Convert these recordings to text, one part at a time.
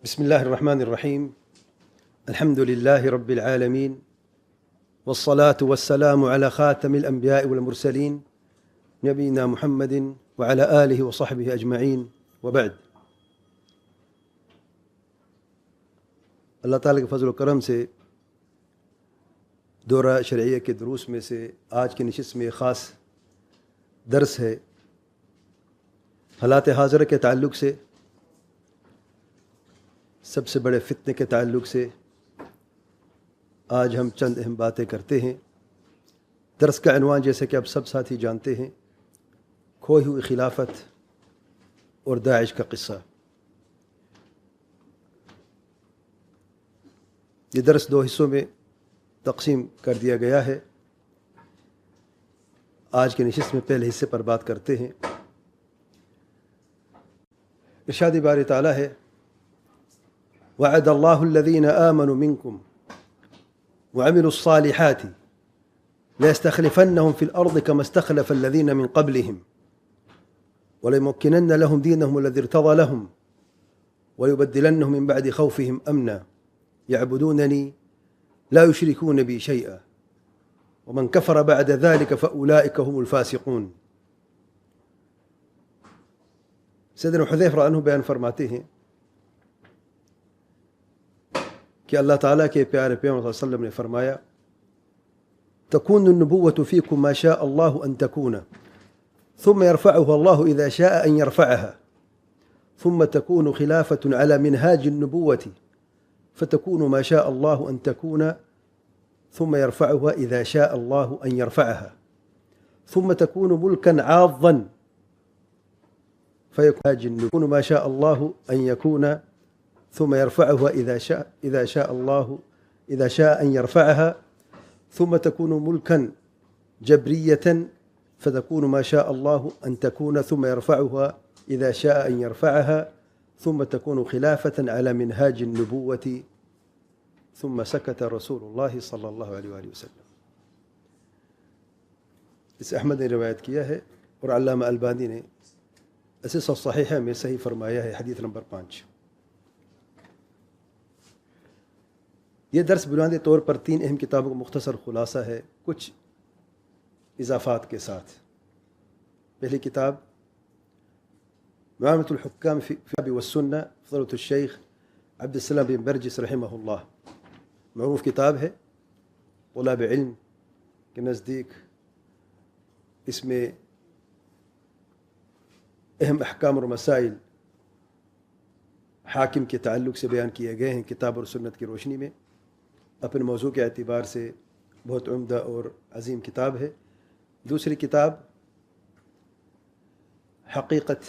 بسم الله الرحمن الرحيم. الحمد لله رب العالمين، والصلاة والسلام على خاتم الأنبياء والمرسلين نبينا محمد وعلى آله وصحبه أجمعين، وبعد۔ اللہ تعالیٰ کے فضل و کرم سے دورہ شرعیہ کے دروس میں سے آج کی نشست میں خاص درس ہے حالات حاضرہ کے تعلق سے، سب سے بڑے فتنے کے تعلق سے آج ہم چند اہم باتیں کرتے ہیں۔ درس کا عنوان جیسے کہ اب سب ساتھی جانتے ہیں، کھوئی ہوئی خلافت اور داعش کا قصہ۔ یہ درس دو حصوں میں تقسیم کر دیا گیا ہے۔ آج کے نشست میں پہلے حصے پر بات کرتے ہیں۔ ارشاد باری تعالیٰ ہے، وعد اللہ الذین آمنوا منکم وعملوا الصالحات ليستخلفنهم في الأرض كما استخلف الذين من قبلهم وليمكنن لهم دينهم الذي ارتضى لهم ويبدلنهم من بعد خوفهم أمنا يعبدونني لا يشركون بي شيئا ومن كفر بعد ذلك فأولئك هم الفاسقون۔ سیدنا حذیفہ رضی اللہ عنہ بیان فرماتے ہیں کہ اللہ تعالیٰ کے پیارے پیغمبر صلی اللہ علیہ وسلم نے فرمایا، تكون النبوة فيكم ما شاء الله أن تكون ثم يرفعها الله إذا شاء أن يرفعها ثم تكون خلافة على منهاج النبوة فتكون ما شاء الله أن تكون ثم يرفعها إذا شاء الله أن يرفعها ثم تكون ملكا عاضا فيكون ما شاء الله أن يكون ثم يرفعها إذا شاء أن يرفعها ثم تكون ملكا جبرية فتكون ما شاء الله أن تكون ثم يرفعها إذا شاء أن يرفعها ثم تكون خلافة على منهاج النبوة ثم سكت رسول الله صلی اللہ علیہ وآلہ وسلم۔ اس احمد نے روایت کیا ہے اور علامہ البانی نے اساس الصحیحہ میں صحیح فرمایا ہے، حدیث نمبر 5۔ یہ درس بنیادی طور پر 3 اہم کتابوں کا مختصر خلاصہ ہے، کچھ اضافات کے ساتھ۔ پہلی کتاب معاملۃ الحکام فی الکتاب والسنہ، فضیلۃ الشیخ عبد السلام بن برجس رحمہ اللہ، معروف کتاب ہے، طلاب علم کے نزدیک اس میں اہم احکام اور مسائل حاکم کے تعلق سے بیان کیے گئے ہیں کتاب اور سنت کی روشنی میں۔ اپنے موضوع کے اعتبار سے بہت عمدہ اور عظیم کتاب ہے۔ دوسری کتاب حقیقت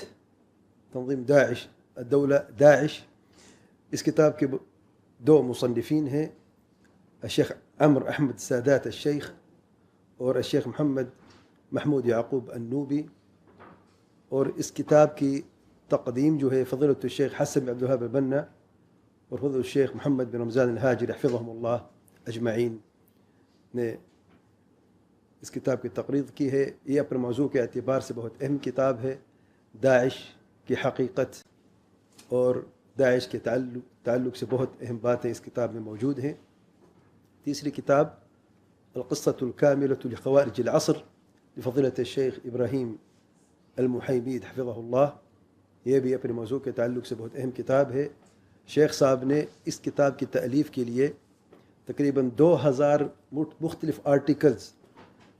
تنظیم داعش، الدولہ داعش، اس کتاب کے 2 مصنفین ہیں، الشیخ عمر احمد سادات الشیخ اور الشیخ محمد محمود یعقوب النوبی، اور اس کتاب کی تقدیم جو ہے فضیلۃ الشیخ حسن بن عبد الوهاب البنا اور فضل الشیخ محمد بن رمضان الحاجری حفظهم اللہ اجمعین نے اس کتاب کی تقریر کی ہے۔ یہ اپنے موضوع کے اعتبار سے بہت اہم کتاب ہے۔ داعش کی حقیقت اور داعش کے تعلق سے بہت اہم باتیں اس کتاب میں موجود ہیں۔ تیسری کتاب القصۃ الکاملۃ لخوارج العصر لفضیلۃ الشیخ ابراہیم المحیمید حفظہ اللہ، یہ بھی اپنے موضوع کے تعلق سے بہت اہم کتاب ہے۔ شیخ صاحب نے اس کتاب کی تألیف کے لیے تقریباً 2000 مختلف آرٹیکلز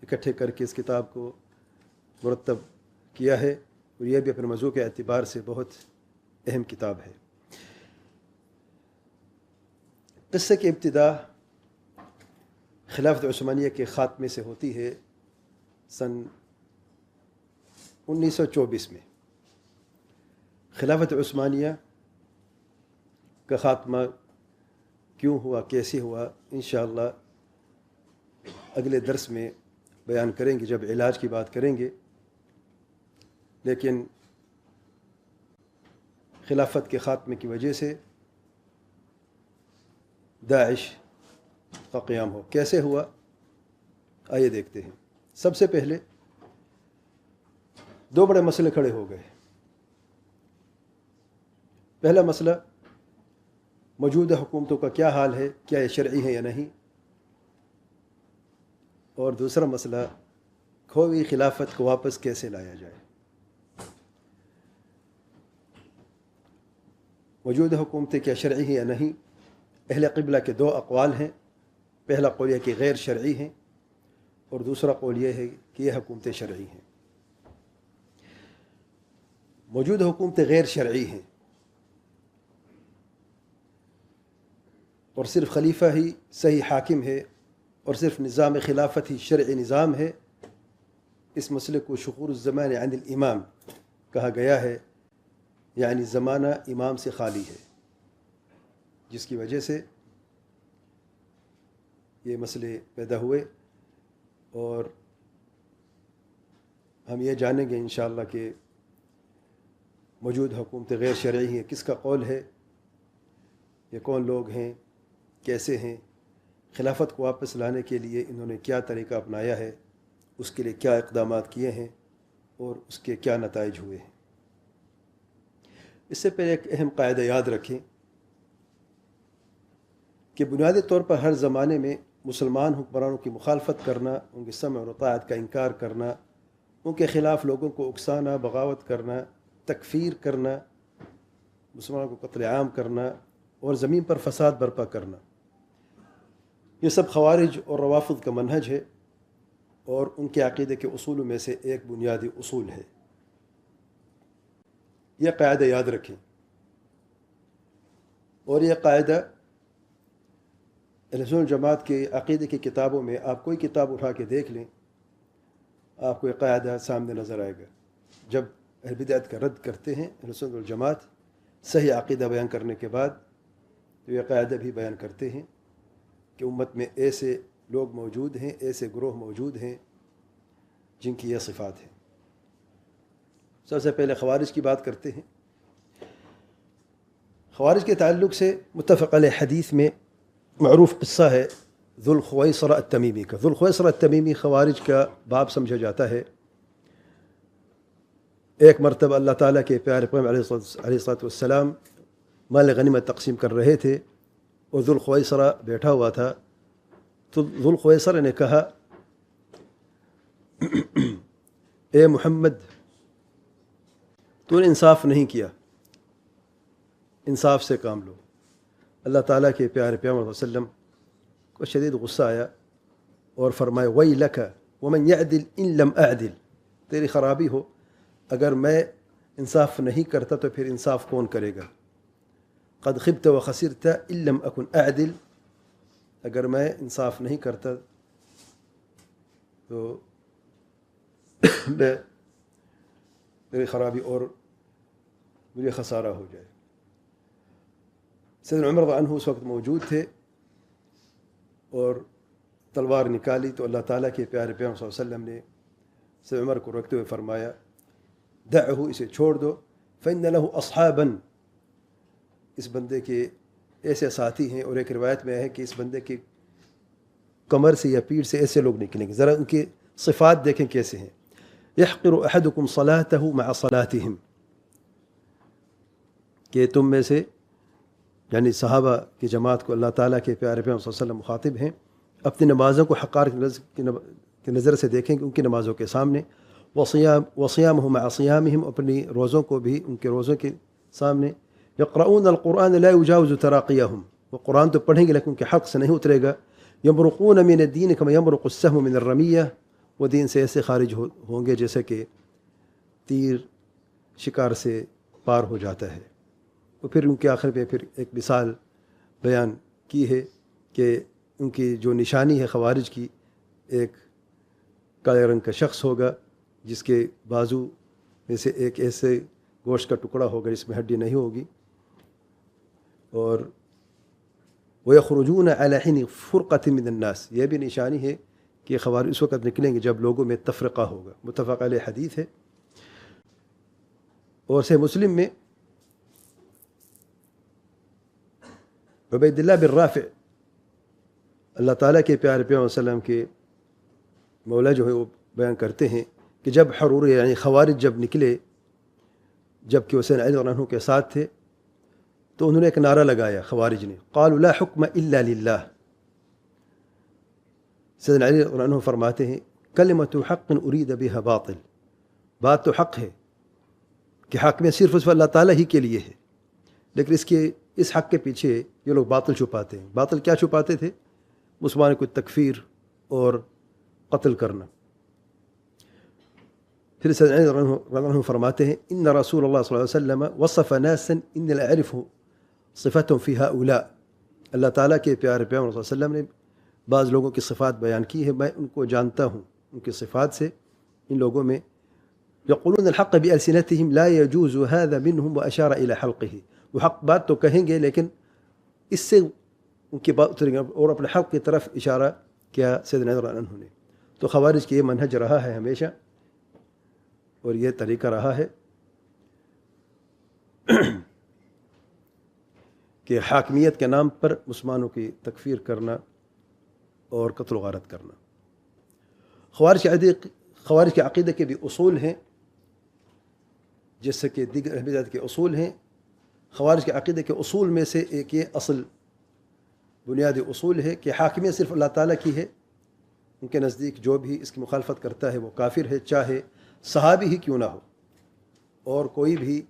اکٹھے کر کے اس کتاب کو مرتب کیا ہے، اور یہ بھی اپنے موضوع کے اعتبار سے بہت اہم کتاب ہے۔ قصے کی ابتدا خلافت عثمانیہ کے خاتمے سے ہوتی ہے سن 1924 میں۔ خلافت عثمانیہ کا خاتمہ کیوں ہوا، کیسے ہوا، انشاءاللہ اگلے درس میں بیان کریں گے جب علاج کی بات کریں گے۔ لیکن خلافت کے خاتمے کی وجہ سے داعش کا قیام ہو، کیسے ہوا آئیے دیکھتے ہیں۔ سب سے پہلے 2 بڑے مسئلے کھڑے ہو گئے۔ پہلا مسئلہ موجودہ حکومتوں کا کیا حال ہے، کیا یہ شرعی ہے یا نہیں، اور دوسرا مسئلہ کھوئی خلافت کو واپس کیسے لایا جائے۔ موجودہ حکومتیں کیا شرعی ہیں یا نہیں، اہل قبلہ کے دو اقوال ہیں۔ پہلا قول یہ کہ غیر شرعی ہیں، اور دوسرا قول یہ ہے کہ یہ حکومتیں شرعی ہیں۔ موجودہ حکومتیں غیر شرعی ہیں اور صرف خلیفہ ہی صحیح حاکم ہے، اور صرف نظام خلافت ہی شرعی نظام ہے۔ اس مسئلے کو شخور الزمان عن الامام کہا گیا ہے، یعنی زمانہ امام سے خالی ہے، جس کی وجہ سے یہ مسئلے پیدا ہوئے۔ اور ہم یہ جانیں گے انشاءاللہ کہ موجود حکومتیں غیر شرعی ہیں، کس کا قول ہے، یہ کون لوگ ہیں، کیسے ہیں، خلافت کو واپس لانے کے لیے انہوں نے کیا طریقہ اپنایا ہے، اس کے لیے کیا اقدامات کیے ہیں، اور اس کے کیا نتائج ہوئے ہیں۔ اس سے پہلے ایک اہم قاعدہ یاد رکھیں کہ بنیادی طور پر ہر زمانے میں مسلمان حکمرانوں کی مخالفت کرنا، ان کی سمع اور اطاعت کا انکار کرنا، ان کے خلاف لوگوں کو اکسانا، بغاوت کرنا، تکفیر کرنا، مسلمانوں کو قتل عام کرنا، اور زمین پر فساد برپا کرنا، یہ سب خوارج اور روافض کا منہج ہے، اور ان کے عقیدے کے اصولوں میں سے ایک بنیادی اصول ہے۔ یہ قاعدہ یاد رکھیں، اور یہ قاعدہ اہل سنت جماعت کے عقیدے کی کتابوں میں آپ کوئی کتاب اٹھا کے دیکھ لیں، آپ کو یہ قاعدہ سامنے نظر آئے گا۔ جب اہل بدعت کا رد کرتے ہیں اہل سنت والجماعت صحیح عقیدہ بیان کرنے کے بعد، تو یہ قاعدہ بھی بیان کرتے ہیں کہ امت میں ایسے لوگ موجود ہیں، ایسے گروہ موجود ہیں جن کی یہ صفات ہیں۔ سب سے پہلے خوارج کی بات کرتے ہیں۔ خوارج کے تعلق سے متفق علیہ حدیث میں معروف قصہ ہے ذو الخویصرہ التمیمی کا۔ ذو الخویصرہ التمیمی خوارج کا باب سمجھا جاتا ہے۔ ایک مرتبہ اللہ تعالیٰ کے پیارے پیغمبر علیہ الصلوۃ والسلام مال غنیمت تقسیم کر رہے تھے، اور ذو الخویصرہ بیٹھا ہوا تھا۔ تو ذو الخویصرہ نے کہا، اے محمد، تو نے انصاف نہیں کیا، انصاف سے کام لو۔ اللہ تعالیٰ کے پیارے پیغمبر صلی اللہ علیہ وسلم کو شدید غصہ آیا اور فرمائے، ویلک ومن یعدل ان لم اعدل، تیری خرابی ہو، اگر میں انصاف نہیں کرتا تو پھر انصاف کون کرے گا؟ قد خبت وخسرت ان لم اکن اعدل، اگر میں انصاف نہیں کرتا تو میری خرابی اور مجھے خسارہ ہو جائے۔ سیدنا عمر رضی اللہ عنہ اس وقت موجود تھے، اور تلوار نکالی تو اللہ تعالیٰ کے پیارے پیغمبر صلی اللہ علیہ وسلم نے سیدنا عمر کو روکتے ہوئے فرمایا، دعہ، اسے چھوڑ دو، فإن له اصحابا، اس بندے کے ایسے ساتھی ہیں، اور ایک روایت میں ہے کہ اس بندے کی کمر سے یا پیٹھ سے ایسے لوگ نکلیں گے، ذرا ان کی صفات دیکھیں کیسے ہیں۔ یحقر احدکم صلاته مع صلاتهم، کہ تم میں سے، یعنی صحابہ کی جماعت کو اللہ تعالیٰ کے پیارے پیغمبر صلی اللہ علیہ وسلم مخاطب ہیں، اپنی نمازوں کو حقار کی نظر سے دیکھیں کہ ان کی نمازوں کے سامنے، وصیامہ مع صیامہم، اپنی روزوں کو بھی ان کے روزوں کے سامنے، یقرؤون القرآن لا یجاوز تراقیہم، وہ قرآن تو پڑھیں گے لیکن ان کے حق سے نہیں اترے گا، یمرقون من الدین کما یمرق السهم من الرمیہ، وہ دین سے ایسے خارج ہوں گے جیسے کہ تیر شکار سے پار ہو جاتا ہے۔ اور پھر ان کے آخر پہ پھر ایک مثال بیان کی ہے کہ ان کی جو نشانی ہے خوارج کی، ایک کالے رنگ کا شخص ہوگا جس کے بازو میں سے ایک ایسے گوشت کا ٹکڑا ہوگا جس میں ہڈی نہیں ہوگی، اور وَيَخْرُجُونَ عَلَى حِينِ فُرْقَةٍ مِّنَ النَّاسِ، یہ بھی نشانی ہے کہ خوارج اس وقت نکلیں گے جب لوگوں میں تفرقہ ہوگا۔ متفق علیہ حدیث ہے۔ اور صحیح مسلم میں عبید اللہ بن رافع، اللہ تعالیٰ کے پیارے پیغمبر صلی اللہ علیہ وسلم کے مولا جو ہے، وہ بیان کرتے ہیں کہ جب حرور یعنی خوارج جب نکلے، جب کہ حسین علی رضی اللہ عنہ کے ساتھ تھے، تو انہوں نے ایک نعرہ لگایا خوارج نے، قالوا لا حکم الا للہ. سیدنا علی رضی اللہ عنہ فرماتے ہیں کلمۃ حق ارید بها باطل، بات تو حق ہے کہ حاکمیت صرف اس اللہ تعالیٰ ہی کے لیے ہے، لیکن اس حق کے پیچھے یہ لوگ باطل چھپاتے ہیں. باطل کیا چھپاتے تھے؟ مسلمانوں کو تکفیر اور قتل کرنا. پھر سیدنا علی رضی اللہ عنہ فرماتے ہیں ان رسول اللہ صلی اللہ علیہ وسلم وصف ناسا ان اعرف صفتهم في هؤلاء. اللہ تعالیٰ کے پیارے پیغمبر صلی اللہ علیہ وسلم نے بعض لوگوں کی صفات بیان کی ہے، میں ان کو جانتا ہوں ان کی صفات سے. ان لوگوں میں یقولون الحق بألسنتهم لا يجوز هذا منهم واشار الى حلقه، وہ حق بات تو کہیں گے لیکن اس سے ان کی بات اتریں گے، اور اپنے حق کی طرف اشارہ کیا سیدنا علی رضی اللہ عنہ نے. تو خوارج کی یہ منہج رہا ہے ہمیشہ، اور یہ طریقہ رہا ہے کہ حاکمیت کے نام پر مسلمانوں کی تکفیر کرنا اور قتل و غارت کرنا. خوارج کے عقیدے کے بھی اصول ہیں، جیسے کہ دیگر اہل بدعت کے اصول ہیں. خوارج کے عقیدے کے اصول میں سے ایک یہ اصل بنیادی اصول ہے کہ حاکمیت صرف اللہ تعالیٰ کی ہے. ان کے نزدیک جو بھی اس کی مخالفت کرتا ہے وہ کافر ہے، چاہے صحابی ہی کیوں نہ ہو، اور کوئی بھی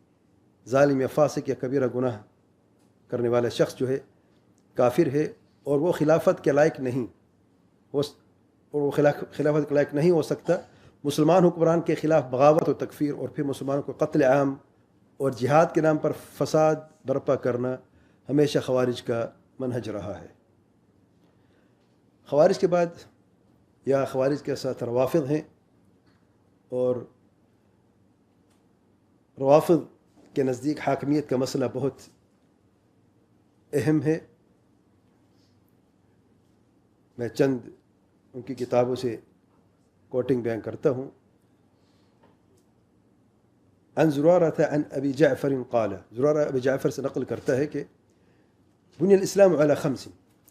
ظالم یا فاسق یا کبیرہ گناہ کرنے والا شخص جو ہے کافر ہے، اور وہ خلافت کے لائق نہیں خلافت کے لائق نہیں ہو سکتا. مسلمان حکمران کے خلاف بغاوت و تکفیر، اور پھر مسلمانوں کو قتل عام اور جہاد کے نام پر فساد برپا کرنا ہمیشہ خوارج کا منہج رہا ہے. خوارج کے بعد یا خوارج کے ساتھ روافض ہیں، اور روافض کے نزدیک حاکمیت کا مسئلہ بہت اہم ہے. میں چند ان کی کتابوں سے کوٹنگ بیان کرتا ہوں. عن زرارة عن ابی جعفر قال، زرارہ ابی جعفر سے نقل کرتا ہے کہ بنی الاسلام علی خمس،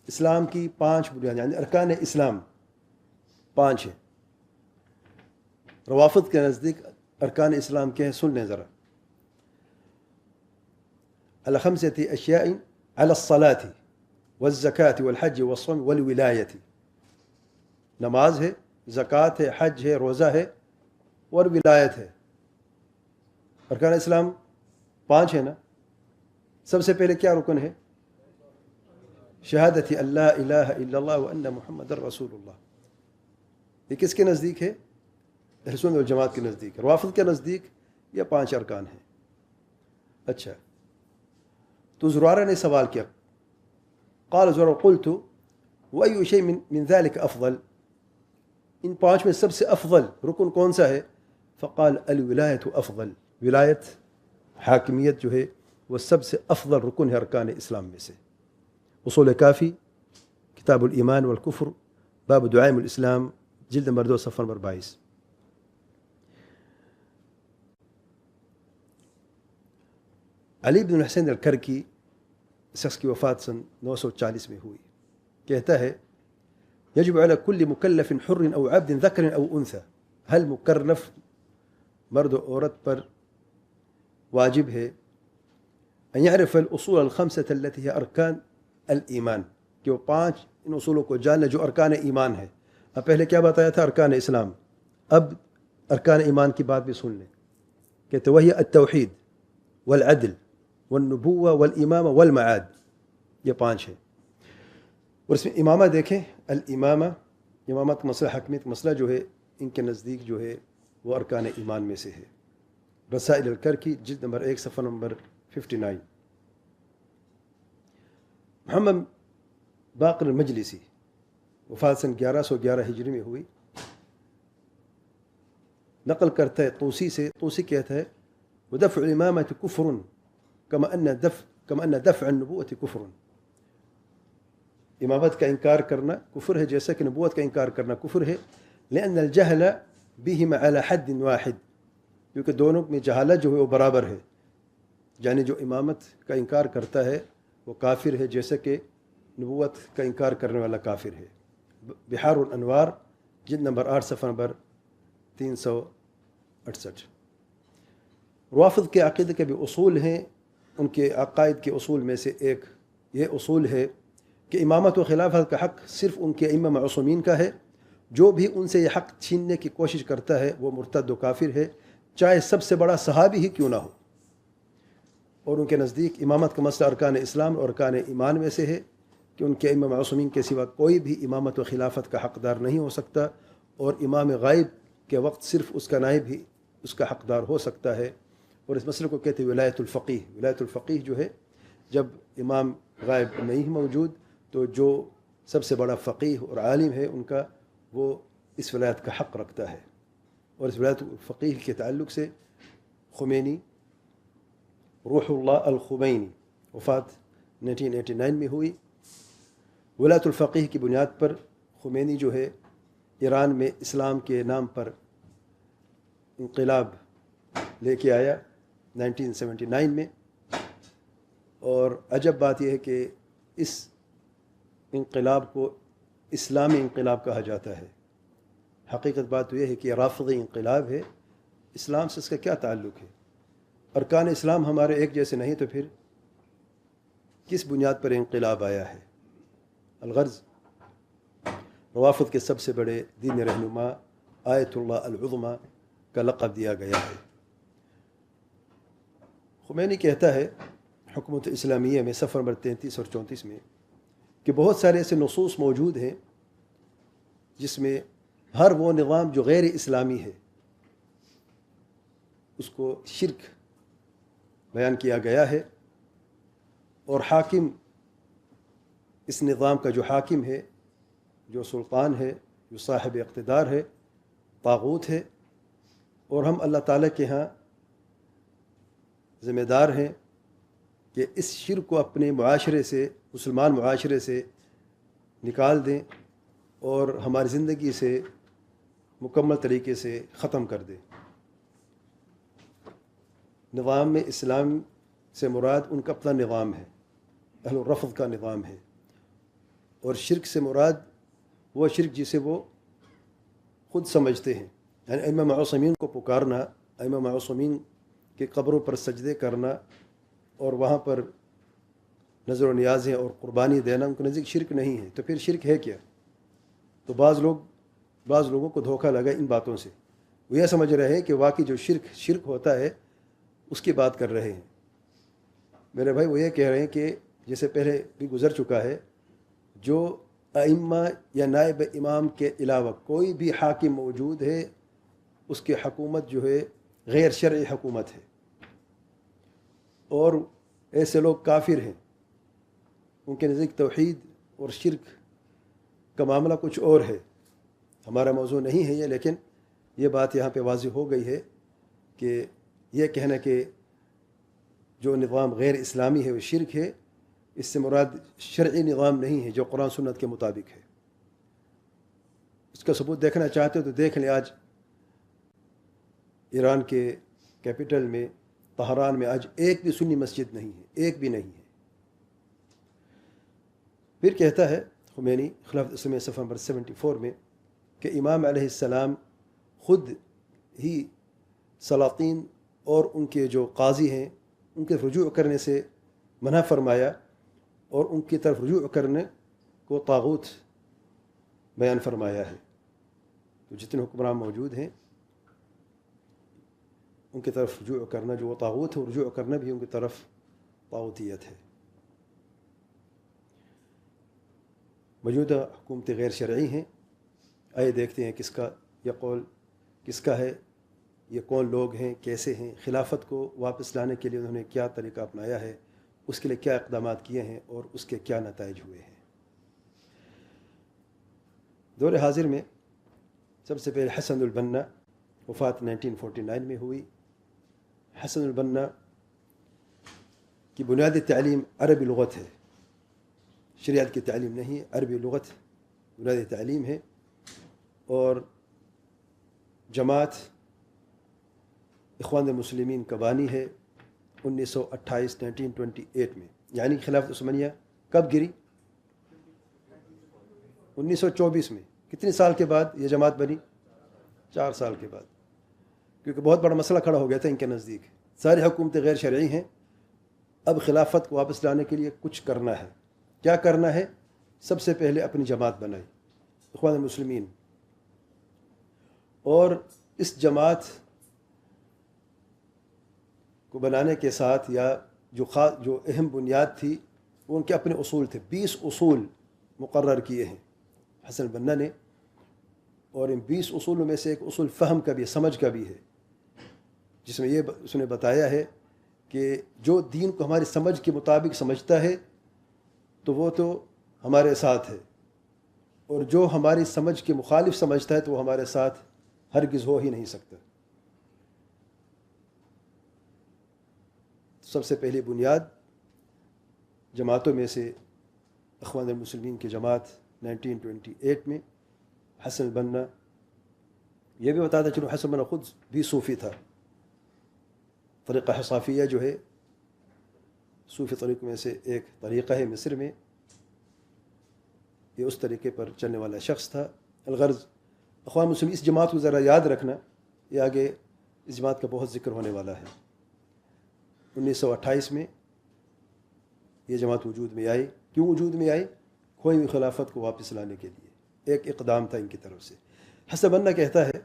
اسلام کی 5 بنیاد یعنی ارکان اسلام 5 ہیں. روافض کے نزدیک ارکان اسلام کے ہیں، سن لیں ذرا. على 5 اشیاء على الصلاة والزکاة والحج والصوم والولایة، نماز ہے، زکوٰۃ ہے، حج ہے، روزہ ہے، اور ولایت ہے. ارکان اسلام 5 ہے نا. سب سے پہلے کیا رکن ہے؟ شہادت اللہ الہ الا اللہ وان محمد رسول اللہ. یہ کس کے نزدیک ہے؟ اہل سنت والجماعت کے نزدیک. روافض کے نزدیک یہ 5 ارکان ہیں. اچھا، تو زرارہ نے سوال کیا، قال زرارہ قلت وأي شيء من ذلك افضل، ان 5 میں سب سے افضل رکن کون سا ہے؟ فقال الولایت افضل، ولایت حاکمیت جو ہے وہ سب سے افضل رکن ہے ارکان اسلام میں سے. اصول کافی، کتاب الایمان والکفر، باب دعائم الاسلام، جلد نمبر 2 صفحہ نمبر 22. علی بن الحسین الکرکی، شخص کی وفات سن 940 میں ہوئی، کہتا ہے یجب علی کل مکلف حر او عبد ذکر او انثى، ہر مکلف مرد و عورت پر واجب ہے ان يعرف الاصول الخمسة التي هي ارکان الایمان، کہ وہ 5 ان اصولوں کو جاننا جو ارکان ایمان ہے. اب پہلے کیا بتایا تھا؟ ارکان اسلام. اب ارکان ایمان کی بات بھی سن لیں. کہتے وہی التوحید والعدل والنبوہ والامامہ والمعاد، یہ 5 ہے. اور اس میں امامہ دیکھیں، الامامہ، امامت کا مسئلہ، حکمیت کا مسئلہ جو ہے ان کے نزدیک جو ہے وہ ارکان ایمان میں سے ہے. رسائل الکرکی، جلد نمبر 1 صفحہ نمبر 59. محمد باقر المجلسی، وفات سن 1111 ہجری میں ہوئی، نقل کرتا ہے طوسی سے. طوسی کہتا ہے ودفع الامامة کفر كما ان دفع النبوة کفر، امامت کا انکار کرنا کفر ہے جیسا کہ نبوت کا انکار کرنا کفر ہے. لأن الجهل بهما على حد واحد، کیونکہ دونوں میں جہالت جو ہے وہ برابر ہے. یعنی جو امامت کا انکار کرتا ہے وہ کافر ہے جیسا کہ نبوت کا انکار کرنے والا کافر ہے. بحار الانوار، جلد نمبر 8 صفحہ نمبر 368. روافض کے عقیدے کے بھی اصول ہیں ان کے عقائد کے اصول میں سے ایک یہ اصول ہے کہ امامت و خلافت کا حق صرف ان کے ائمہ معصومین کا ہے. جو بھی ان سے یہ حق چھیننے کی کوشش کرتا ہے وہ مرتد و کافر ہے، چاہے سب سے بڑا صحابی ہی کیوں نہ ہو. اور ان کے نزدیک امامت کا مسئلہ ارکان اسلام اور ارکان ایمان میں سے ہے کہ ان کے ائمہ معصومین کے سوا کوئی بھی امامت و خلافت کا حقدار نہیں ہو سکتا، اور امام غائب کے وقت صرف اس کا نائب ہی اس کا حقدار ہو سکتا ہے. اور اس مسئلے کو کہتے ہیں ولایت الفقیہ. ولایت الفقیہ جو ہے، جب امام غائب نہیں موجود تو جو سب سے بڑا فقیہ اور عالم ہے ان کا وہ اس ولایت کا حق رکھتا ہے. اور اس ولایت الفقیہ کے تعلق سے خمینی روح اللہ الخمینی وفات 1989 میں ہوئی. ولایت الفقیہ کی بنیاد پر خمینی جو ہے ایران میں اسلام کے نام پر انقلاب لے کے آیا 1979 میں. اور عجب بات یہ ہے کہ اس انقلاب کو اسلامی انقلاب کہا جاتا ہے. حقیقت بات تو یہ ہے کہ یہ رافضی انقلاب ہے. اسلام سے اس کا کیا تعلق ہے؟ ارکان اسلام ہمارے ایک جیسے نہیں تو پھر کس بنیاد پر انقلاب آیا ہے؟ الغرض روافض کے سب سے بڑے دین رہنما آیت اللہ العظمی کا لقب دیا گیا ہے. خمینی کہتا ہے حکومت اسلامیہ میں صفحہ نمبر 33 اور 34 میں کہ بہت سارے ایسے نصوص موجود ہیں جس میں ہر وہ نظام جو غیر اسلامی ہے اس کو شرک بیان کیا گیا ہے، اور حاکم اس نظام کا جو حاکم ہے، جو سلطان ہے، جو صاحب اقتدار ہے، طاغوت ہے. اور ہم اللہ تعالیٰ کے ہاں ذمہ دار ہیں کہ اس شرک کو اپنے معاشرے سے، مسلمان معاشرے سے نکال دیں اور ہماری زندگی سے مکمل طریقے سے ختم کر دیں. نظام میں اسلام سے مراد ان کا اپنا نظام ہے، اہل الرفض کا نظام ہے. اور شرک سے مراد وہ شرک جسے وہ خود سمجھتے ہیں، یعنی ائمہ معصومین کو پکارنا، ائمہ معصومین کے قبروں پر سجدے کرنا اور وہاں پر نظر و نیازیں اور قربانی دینا ان کے نزدیک شرک نہیں ہے. تو پھر شرک ہے کیا؟ تو بعض لوگوں کو دھوکہ لگا ان باتوں سے. وہ یہ سمجھ رہے ہیں کہ واقعی جو شرک ہوتا ہے اس کی بات کر رہے ہیں. میرے بھائی وہ یہ کہہ رہے ہیں کہ جیسے پہلے بھی گزر چکا ہے، جو ائمہ یا نائب امام کے علاوہ کوئی بھی حاکم موجود ہے اس کی حکومت جو ہے غیر شرعی حکومت ہے، اور ایسے لوگ کافر ہیں. ان کے نزدیک توحید اور شرک کا معاملہ کچھ اور ہے. ہمارا موضوع نہیں ہے یہ، لیکن یہ بات یہاں پہ واضح ہو گئی ہے کہ یہ کہنا کہ جو نظام غیر اسلامی ہے وہ شرک ہے، اس سے مراد شرعی نظام نہیں ہے جو قرآن سنت کے مطابق ہے. اس کا ثبوت دیکھنا چاہتے ہو تو دیکھ لیں. آج ایران کے کیپٹل میں طہران میں آج ایک بھی سنی مسجد نہیں ہے، ایک بھی نہیں ہے. پھر کہتا ہے خمینی خلافت اسلامیہ صفحہ نمبر 74 میں کہ امام علیہ السلام خود ہی سلاطین اور ان کے جو قاضی ہیں ان کے رجوع کرنے سے منع فرمایا، اور ان کی طرف رجوع کرنے کو طاغوت بیان فرمایا ہے. تو جتنے حکمران موجود ہیں ان کی طرف رجوع کرنا جو وہ طاغوت ہے، رجوع کرنا بھی ان کی طرف طاغوتیت ہے. موجودہ حکومتیں غیر شرعی ہیں. آئے دیکھتے ہیں کس کا یہ قول کس کا ہے، یہ کون لوگ ہیں، کیسے ہیں، خلافت کو واپس لانے کے لیے انہوں نے کیا طریقہ اپنایا ہے، اس کے لیے کیا اقدامات کیے ہیں اور اس کے کیا نتائج ہوئے ہیں. دور حاضر میں سب سے پہلے حسن البنا وفات 1949 میں ہوئی. حسن البنا کی بنیادی تعلیم عربی لغت ہے، شریعت کی تعلیم نہیں ہے، عربی لغت بنیادی تعلیم ہے. اور جماعت اخوان المسلمین کا بانی ہے 1928 میں. یعنی خلافت عثمانیہ کب گری؟ 1924 میں. کتنے سال کے بعد یہ جماعت بنی؟ 4 سال کے بعد. کیونکہ بہت بڑا مسئلہ کھڑا ہو گیا تھا ان کے نزدیک. ساری حکومتیں غیر شرعی ہیں اب خلافت کو واپس لانے کے لیے کچھ کرنا ہے. کیا کرنا ہے؟ سب سے پہلے اپنی جماعت بنائی، اخوان المسلمین. اور اس جماعت کو بنانے کے ساتھ یا جو اہم بنیاد تھی وہ ان کے اپنے اصول تھے. 20 اصول مقرر کیے ہیں حسن بنا نے، اور ان 20 اصولوں میں سے ایک اصول فہم کا بھی، سمجھ کا بھی ہے، جس میں یہ اس نے بتایا ہے کہ جو دین کو ہماری سمجھ کے مطابق سمجھتا ہے تو وہ تو ہمارے ساتھ ہے، اور جو ہماری سمجھ کے مخالف سمجھتا ہے تو وہ ہمارے ساتھ ہرگز ہو ہی نہیں سکتا. سب سے پہلی بنیاد جماعتوں میں سے اخوان المسلمین کی جماعت 1928 میں حسن بنا. یہ بھی بتاتا چلو حسن بنا خود بھی صوفی تھا. طریقہ حصافیہ جو ہے صوفی طریقوں میں سے ایک طریقہ ہے مصر میں، یہ اس طریقے پر چلنے والا شخص تھا. الغرض اخوان مسلمین اس جماعت کو ذرا یاد رکھنا، یہ آگے اس جماعت کا بہت ذکر ہونے والا ہے. 1928 میں یہ جماعت وجود میں آئی. کیوں وجود میں آئی؟ کھوئی ہوئی خلافت کو واپس لانے کے لیے ایک اقدام تھا ان کی طرف سے. حسن بنا کہتا ہے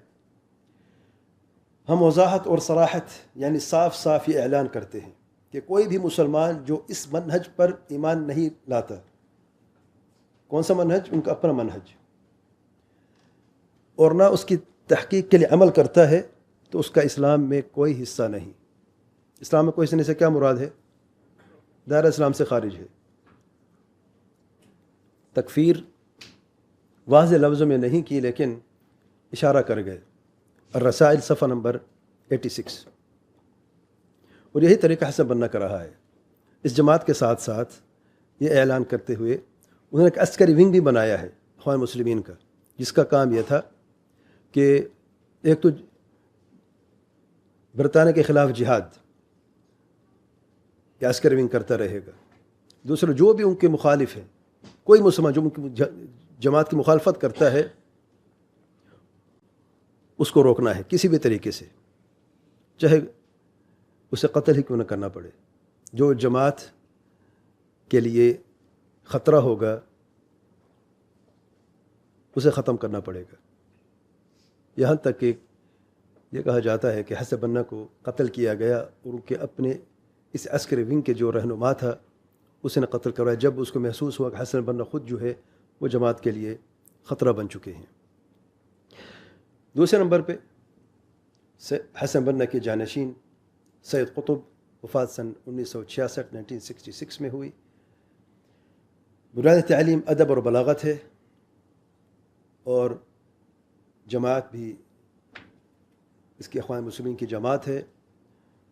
ہم وضاحت اور صراحت یعنی صاف صاف یہ اعلان کرتے ہیں کہ کوئی بھی مسلمان جو اس منہج پر ایمان نہیں لاتا. کون سا منہج؟ ان کا اپنا منہج، اور نہ اس کی تحقیق کے لیے عمل کرتا ہے تو اس کا اسلام میں کوئی حصہ نہیں. اسلام میں کوئی حصہ نہیں سے کیا مراد ہے؟ دائرہ اسلام سے خارج ہے. تکفیر واضح لفظوں میں نہیں کی لیکن اشارہ کر گئے. الرسائل صفحہ نمبر 86. اور یہی طریقہ حسن بنا کا رہا ہے. اس جماعت کے ساتھ ساتھ یہ اعلان کرتے ہوئے انہوں نے ایک عسکری ونگ بھی بنایا ہے اخوان مسلمین کا، جس کا کام یہ تھا کہ ایک تو برطانیہ کے خلاف جہاد یہ عسکری ونگ کرتا رہے گا. دوسرا جو بھی ان کے مخالف ہیں، کوئی مسلمان جو ان کی جماعت کی مخالفت کرتا ہے اس کو روکنا ہے کسی بھی طریقے سے، چاہے اسے قتل ہی کیوں نہ کرنا پڑے. جو جماعت کے لیے خطرہ ہوگا اسے ختم کرنا پڑے گا. یہاں تک کہ یہ کہا جاتا ہے کہ حسن بنا کو قتل کیا گیا اور ان کے اپنے اس عسکری ونگ کے جو رہنما تھا اس نے قتل کروایا جب اس کو محسوس ہوا کہ حسن بنا خود جو ہے وہ جماعت کے لیے خطرہ بن چکے ہیں. دوسرے نمبر پہ حسن بنا کے جانشین سید قطب، وفات سن 1966 میں ہوئی. بنیادی تعلیم ادب اور بلاغت ہے، اور جماعت بھی اس کی اخوان مسلمین کی جماعت ہے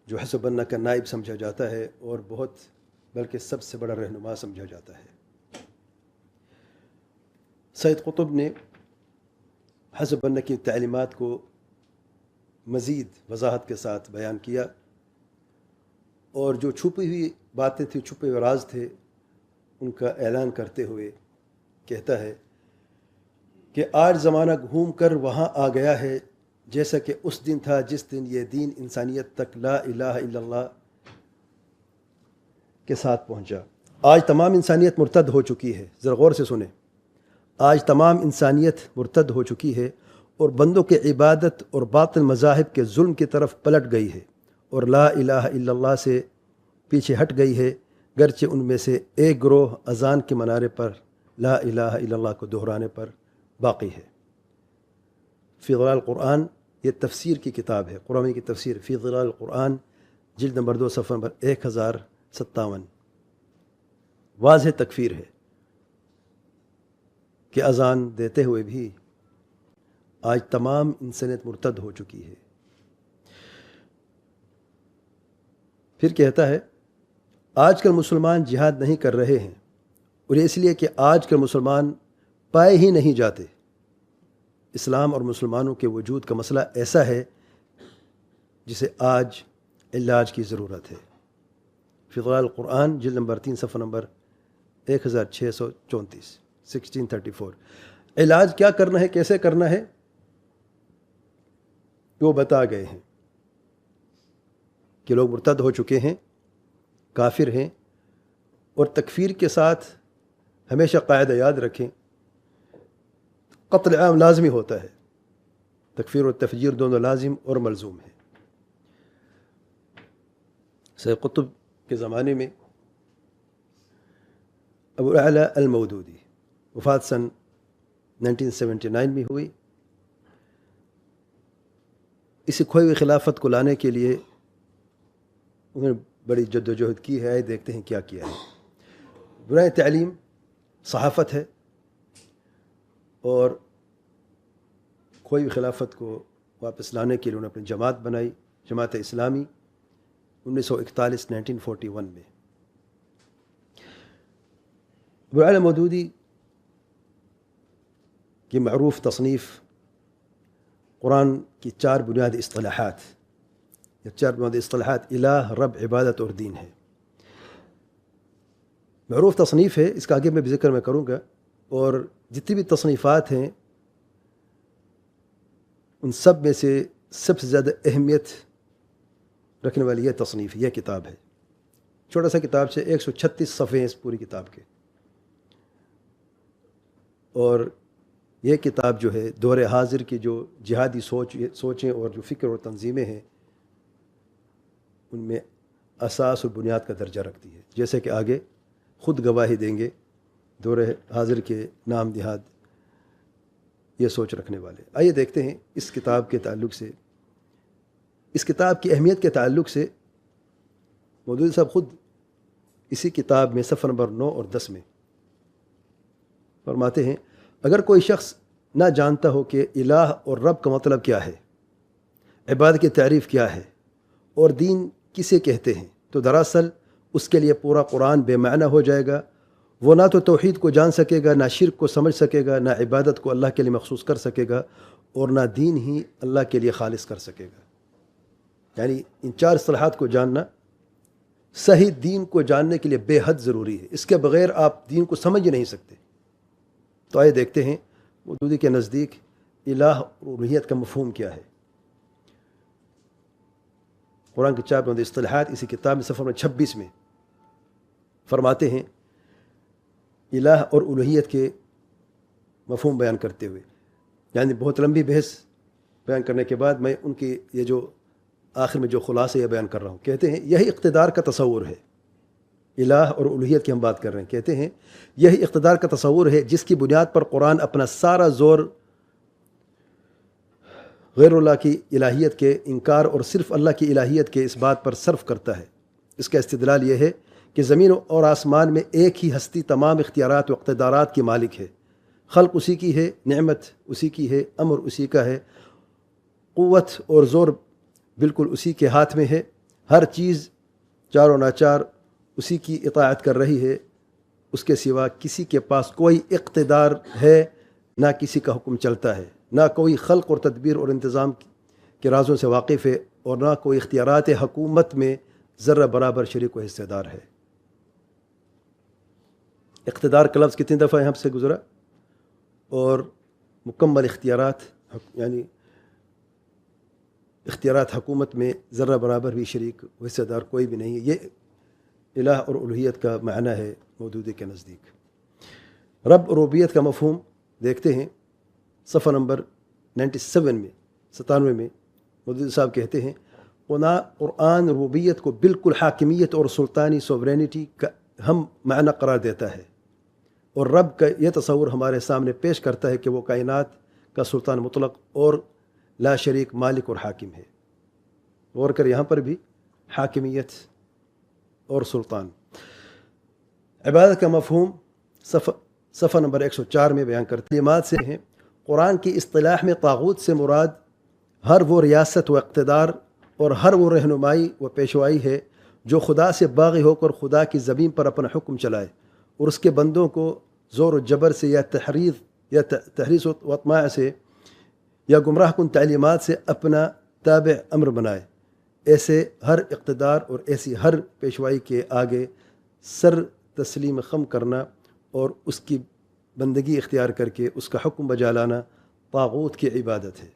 جو حسن بنا کا نائب سمجھا جاتا ہے اور بہت بلکہ سب سے بڑا رہنما سمجھا جاتا ہے. سید قطب نے حسن بنا کی تعلیمات کو مزید وضاحت کے ساتھ بیان کیا، اور جو چھپی ہوئی باتیں تھیں، چھپے ہوئے راز تھے، ان کا اعلان کرتے ہوئے کہتا ہے کہ آج زمانہ گھوم کر وہاں آ گیا ہے جیسا کہ اس دن تھا جس دن یہ دین انسانیت تک لا الہ الا اللہ کے ساتھ پہنچا. آج تمام انسانیت مرتد ہو چکی ہے. ذرا غور سے سنیں، آج تمام انسانیت مرتد ہو چکی ہے اور بندوں کے عبادت اور باطل مذاہب کے ظلم کی طرف پلٹ گئی ہے اور لا الہ الا اللہ سے پیچھے ہٹ گئی ہے، گرچہ ان میں سے ایک گروہ اذان کے منارے پر لا الہ الا اللہ کو دہرانے پر باقی ہے. فی ظلال القرآن یہ تفسیر کی کتاب ہے، قرآن کی تفسیر فی ظلال القرآن جلد نمبر 2 صفحہ نمبر 1057. واضح تکفیر ہے کہ اذان دیتے ہوئے بھی آج تمام انسانیت مرتد ہو چکی ہے. پھر کہتا ہے آج کل مسلمان جہاد نہیں کر رہے ہیں، اور اس لیے کہ آج کل مسلمان پائے ہی نہیں جاتے. اسلام اور مسلمانوں کے وجود کا مسئلہ ایسا ہے جسے آج علاج کی ضرورت ہے. فی ظلال القرآن جلد نمبر 3 صفحہ نمبر 1634 1634. علاج کیا کرنا ہے، کیسے کرنا ہے، وہ بتا گئے ہیں کہ لوگ مرتد ہو چکے ہیں کافر ہیں. اور تکفیر کے ساتھ ہمیشہ قاعدہ یاد رکھیں، قتل عام لازمی ہوتا ہے. تکفیر و تفجیر دونوں لازم اور ملزوم ہیں. سید قطب کے زمانے میں ابو الاعلی المودودی وفات سن 1979 میں ہوئی. اسی کھوئی ہوئی خلافت کو لانے کے لیے انہوں نے بڑی جد و جہد کی ہے. دیکھتے ہیں کیا کیا ہے. بنیاد تعلیم صحافت ہے، اور کھوئی ہوئی خلافت کو واپس لانے کے لیے انہوں نے اپنی جماعت بنائی، جماعت اسلامی 1941 میں. ابو الاعلی مودودی کی معروف تصنیف قرآن کی 4 بنیادی اصطلاحات، یہ 4 بنیادی اصطلاحات الہ، رب، عبادت اور دین ہے. معروف تصنیف ہے، اس کا آگے میں بھی ذکر کروں گا. اور جتنی بھی تصنیفات ہیں ان سب میں سے سب سے زیادہ اہمیت رکھنے والی یہ تصنیف، یہ کتاب ہے. چھوٹا سا کتاب سے 136 صفحے ہیں اس پوری کتاب کے. اور یہ کتاب جو ہے دور حاضر کی جو جہادی سوچیں اور جو فکر اور تنظیمیں ہیں ان میں اساس اور بنیاد کا درجہ رکھتی ہے. جیسے کہ آگے خود گواہی دیں گے دور حاضر کے نام نہاد یہ سوچ رکھنے والے. آئیے دیکھتے ہیں اس کتاب کے تعلق سے، اس کتاب کی اہمیت کے تعلق سے مودودی صاحب خود اسی کتاب میں صفحہ نمبر 9 اور 10 میں فرماتے ہیں، اگر کوئی شخص نہ جانتا ہو کہ الہ اور رب کا مطلب کیا ہے، عبادت کی تعریف کیا ہے اور دین کسے کہتے ہیں، تو دراصل اس کے لیے پورا قرآن بے معنی ہو جائے گا. وہ نہ تو توحید کو جان سکے گا، نہ شرک کو سمجھ سکے گا، نہ عبادت کو اللہ کے لیے مخصوص کر سکے گا، اور نہ دین ہی اللہ کے لیے خالص کر سکے گا. یعنی ان 4 اصطلاحات کو جاننا صحیح دین کو جاننے کے لیے بے حد ضروری ہے. اس کے بغیر آپ دین کو سمجھ ہی نہیں سکتے. تو آئے دیکھتے ہیں مودودی کے نزدیک الہ اور الوہیت کا مفہوم کیا ہے. قرآن کی 4 بنیادی اصطلاحات اسی کتاب میں صفحہ نمبر 26 میں فرماتے ہیں. الہ اور الوہیت کے مفہوم بیان کرتے ہوئے، یعنی بہت لمبی بحث بیان کرنے کے بعد میں ان کی یہ جو آخر میں جو خلاصہ یہ بیان کر رہا ہوں، کہتے ہیں یہی اقتدار کا تصور ہے. الہ اور الوہیت کی ہم بات کر رہے ہیں. کہتے ہیں یہی اقتدار کا تصور ہے جس کی بنیاد پر قرآن اپنا سارا زور غیر اللہ کی الہیت کے انکار اور صرف اللہ کی الہیت کے اس بات پر صرف کرتا ہے. اس کا استدلال یہ ہے کہ زمین اور آسمان میں ایک ہی ہستی تمام اختیارات و اقتدارات کی مالک ہے. خلق اسی کی ہے، نعمت اسی کی ہے، امر اسی کا ہے، قوت اور زور بالکل اسی کے ہاتھ میں ہے. ہر چیز چار و ناچار اسی کی اطاعت کر رہی ہے. اس کے سوا کسی کے پاس کوئی اقتدار ہے نہ کسی کا حکم چلتا ہے، نہ کوئی خلق اور تدبیر اور انتظام کے رازوں سے واقف ہے، اور نہ کوئی اختیارات حکومت میں ذرہ برابر شریک و حصہ دار ہے. اقتدار کا لفظ کتنی دفعہ یہاں سے گزرا، اور مکمل اختیارات یعنی اختیارات حکومت میں ذرہ برابر بھی شریک و حصہ دار کوئی بھی نہیں ہے. یہ الہ اور الوہیت کا معنی ہے مودودی کے نزدیک. رب اور ربوبیت کا مفہوم دیکھتے ہیں صفحہ نمبر 97 میں 97 میں مودودی صاحب کہتے ہیں قرآن ربوبیت کو بالکل حاکمیت اور سلطانی سوورینٹی کا ہم معنی قرار دیتا ہے، اور رب کا یہ تصور ہمارے سامنے پیش کرتا ہے کہ وہ کائنات کا سلطان مطلق اور لا شریک مالک اور حاکم ہے. غور کر یہاں پر بھی حاکمیت اور سلطان. عبادت کا مفہوم صفحہ نمبر 104 میں بیان کرتے کلمات سے ہیں. قرآن کی اصطلاح میں طاغوت سے مراد ہر وہ ریاست و اقتدار اور ہر وہ رہنمائی و پیشوائی ہے جو خدا سے باغی ہو کر خدا کی زمین پر اپنا حکم چلائے اور اس کے بندوں کو زور و جبر سے یا تحریض و اطماع سے یا گمراہ کن تعلیمات سے اپنا تابع امر بنائے. ایسے ہر اقتدار اور ایسی ہر پیشوائی کے آگے سر تسلیم خم کرنا اور اس کی بندگی اختیار کر کے اس کا حکم بجا لانا طاغوت کی عبادت ہے.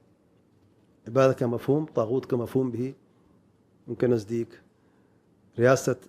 عبادت کا مفہوم، طاغوت کا مفہوم بھی ان کے نزدیک ریاست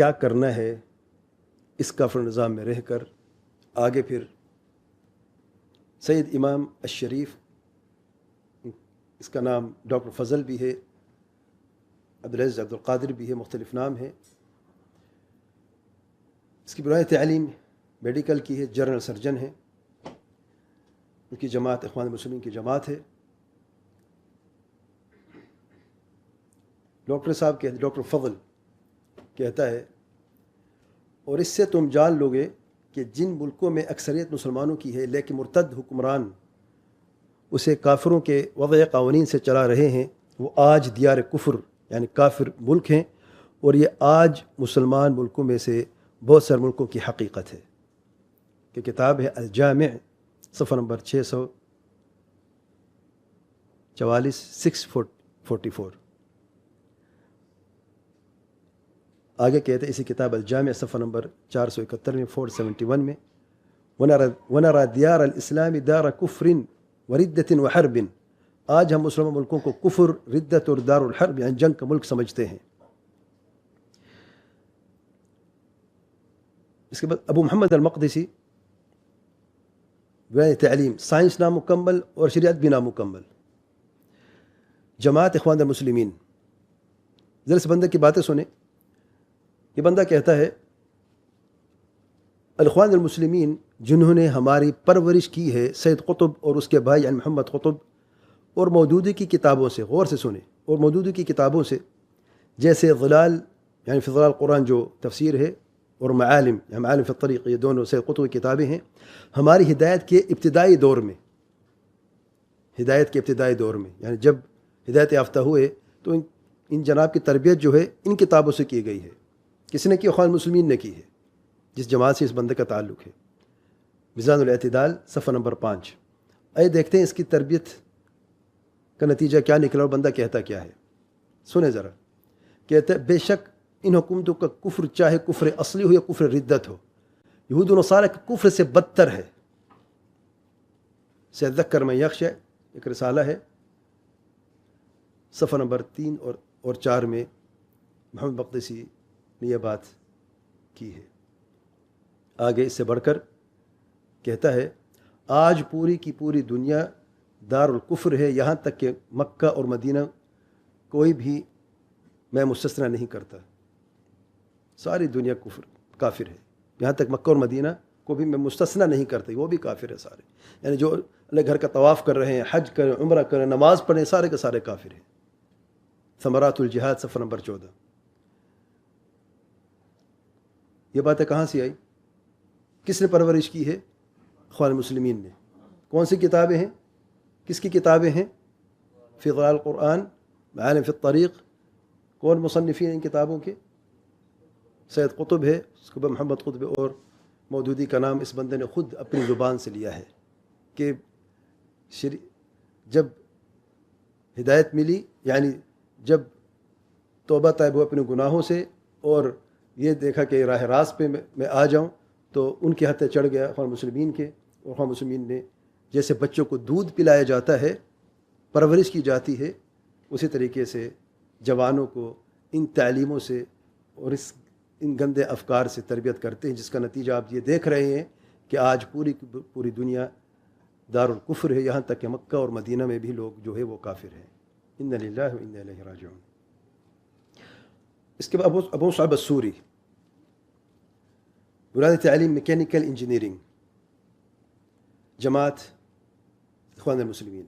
کیا کرنا ہے اس کافر نظام میں رہ کر. آگے پھر سید امام الشریف، اس کا نام ڈاکٹر فضل بھی ہے، عبدالعزیز عبدالقادر بھی ہے، مختلف نام ہے. اس کی بنیادی تعلیم میڈیکل کی ہے، جنرل سرجن ہے. ان کی جماعت اخوان المسلمین کی جماعت ہے. ڈاکٹر صاحب ڈاکٹر فضل کہتا ہے، اور اس سے تم جان لوگے کہ جن ملکوں میں اکثریت مسلمانوں کی ہے لیکن مرتد حکمران اسے کافروں کے وضع قوانین سے چلا رہے ہیں، وہ آج دیار کفر یعنی کافر ملک ہیں، اور یہ آج مسلمان ملکوں میں سے بہت سارے ملکوں کی حقیقت ہے. کہ کتاب ہے الجامع، صفحہ نمبر 644 644. آگے کہتے ہیں اسی کتاب الجامع صفحہ نمبر 471 میں 471 میں، وَنَرَى دِيَارَ الْإِسْلَامِ دَارَ كُفْرٍ وَرِدَّةٍ وَحَرْبٍ. آج ہم مسلمان ملکوں کو کفر، ردت اور دار الحرب یعنی جنگ کا ملک سمجھتے ہیں. اس کے بعد ابو محمد المقدسی، تعلیم سائنس نامکمل اور شریعت بھی نامکمل. جماعت اخوان المسلمین، ذرا اس بندے کی باتیں سنیں. یہ بندہ کہتا ہے الاخوان المسلمین جنہوں نے ہماری پرورش کی ہے سید قطب اور اس کے بھائی یعنی محمد قطب، اور مودودی کی کتابوں سے، غور سے سنیں، اور مودودی کی کتابوں سے، جیسے ظلال یعنی فی ظلال قرآن جو تفسیر ہے، اور معالم یعنی معالم فی الطریق، یہ دونوں سید قطب کی کتابیں ہیں. ہماری ہدایت کے ابتدائی دور میں، یعنی جب ہدایت یافتہ ہوئے تو ان جناب کی تربیت جو ہے ان کتابوں سے کی گئی ہے. کس نے کی؟ اخوان المسلمین نے کی ہے، جس جماعت سے اس بندے کا تعلق ہے. میزان الاعتدال صفحہ نمبر 5. آئے دیکھتے ہیں اس کی تربیت کا نتیجہ کیا نکلا اور بندہ کہتا کیا ہے. سنیں ذرا. کہتا ہے بے شک ان حکومتوں کا کفر چاہے کفر اصلی ہو یا کفر ردت ہو، یہود و نصارہ کے کفر سے بدتر ہے. سیذکر من یخشی ایک رسالہ ہے، صفحہ نمبر 3 اور 4 میں محمد مقدسی نے یہ بات کی ہے. آگے اس سے بڑھ کر کہتا ہے آج پوری کی پوری دنیا دار الکفر ہے، یہاں تک کہ مکہ اور مدینہ کوئی بھی میں مستثنیٰ نہیں کرتا، ساری دنیا کافر ہے. یہاں تک مکہ اور مدینہ کو بھی میں مستثنیٰ نہیں کرتا، وہ بھی کافر ہے سارے. یعنی جو اللہ گھر کا طواف کر رہے ہیں، حج کریں، عمرہ کریں، نماز پڑھیں، سارے کے سارے کافر ہیں. ثمرات الجہاد صفحہ نمبر 14. یہ باتیں کہاں سے آئی؟ کس نے پرورش کی ہے؟ اخوان المسلمین نے. کون سی کتابیں ہیں؟ کس کی کتابیں ہیں؟ فی ظلال القرآن، معالم فی الطریق. کون مصنفین ان کتابوں کے؟ سید قطب ہے، اس کے بعد محمد قطب، اور مودودی کا نام اس بندے نے خود اپنی زبان سے لیا ہے کہ جب ہدایت ملی، یعنی جب توبہ طائب ہو اپنے گناہوں سے اور یہ دیکھا کہ راہ راست پہ میں آ جاؤں، تو ان کے ہاتھے چڑھ گیا اخوان مسلمین کے. اور اخوان مسلمین نے جیسے بچوں کو دودھ پلایا جاتا ہے، پرورش کی جاتی ہے، اسی طریقے سے جوانوں کو ان تعلیموں سے اور ان گندے افکار سے تربیت کرتے ہیں، جس کا نتیجہ آپ یہ دیکھ رہے ہیں کہ آج پوری دنیا دار الکفر ہے، یہاں تک کہ مکہ اور مدینہ میں بھی لوگ جو ہے وہ کافر ہیں. انا للہ و انا الیہ راجعون. اس کے بعد ابو مصعب السوری، بنیادی تعلیم میکینیکل انجینئرنگ، جماعت اخوان المسلمین.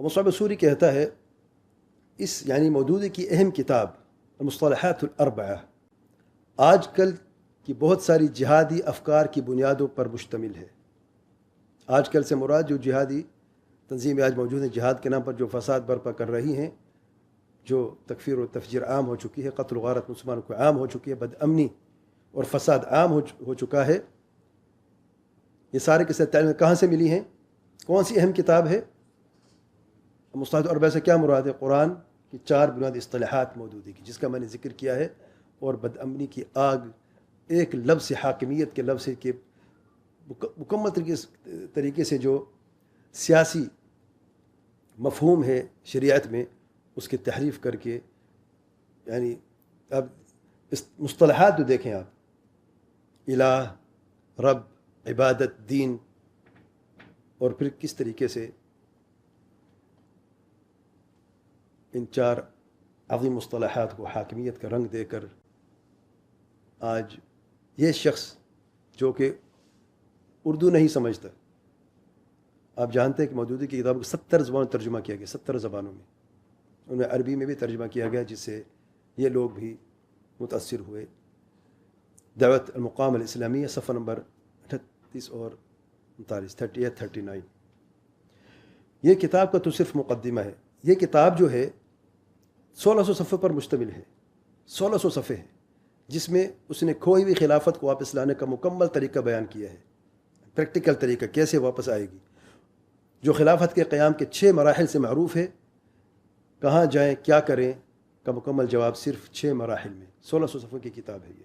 ابو مصعب السوری کہتا ہے اس یعنی مودودی کی اہم کتاب المصطلحات الاربعہ آج کل کی بہت ساری جہادی افکار کی بنیادوں پر مشتمل ہے. آج کل سے مراد جو جہادی تنظیمیں آج موجود ہیں، جہاد کے نام پر جو فساد برپا کر رہی ہیں، جو تکفیر و تفجیر عام ہو چکی ہے، قتل و غارت مسلمانوں کو عام ہو چکی ہے، بد امنی اور فساد عام ہو چکا ہے، یہ سارے کے ساتھ تعلیم کہاں سے ملی ہیں؟ کون سی اہم کتاب ہے؟ مصطلحات الاربعہ سے کیا مراد ہے؟ قرآن کی 4 بنیادی اصطلاحات مودودی کی، جس کا میں نے ذکر کیا ہے، اور بد امنی کی آگ، ایک لفظ حاکمیت کے لفظ کے مکمل طریقے سے جو سیاسی مفہوم ہے شریعت میں، اس کی تحریف کر کے یعنی اب اس مصطلحات جو دیکھیں آپ، الہ، رب، عبادت، دین، اور پھر کس طریقے سے ان چار عظیم مصطلحات کو حاکمیت کا رنگ دے کر آج یہ شخص جو کہ اردو نہیں سمجھتا، آپ جانتے ہیں کہ مودودی کی کتاب کو 70 زبانوں میں ترجمہ کیا گیا، 70 زبانوں میں، ان میں عربی میں بھی ترجمہ کیا گیا، جس سے یہ لوگ بھی متاثر ہوئے۔ دعوت المقام الاسلامیہ، صفحہ نمبر 38 اور 39، 38 39۔ یہ کتاب کا تو صرف مقدمہ ہے۔ یہ کتاب جو ہے 1600 صفحے پر مشتمل ہے، 1600 صفحے ہیں، جس میں اس نے کھوئی ہوئی خلافت کو واپس لانے کا مکمل طریقہ بیان کیا ہے، پریکٹیکل طریقہ کیسے واپس آئے گی، جو خلافت کے قیام کے 6 مراحل سے معروف ہے۔ کہاں جائیں، کیا کریں کا مکمل جواب صرف 6 مراحل میں، 1600 صفحوں کی کتاب ہے یہ۔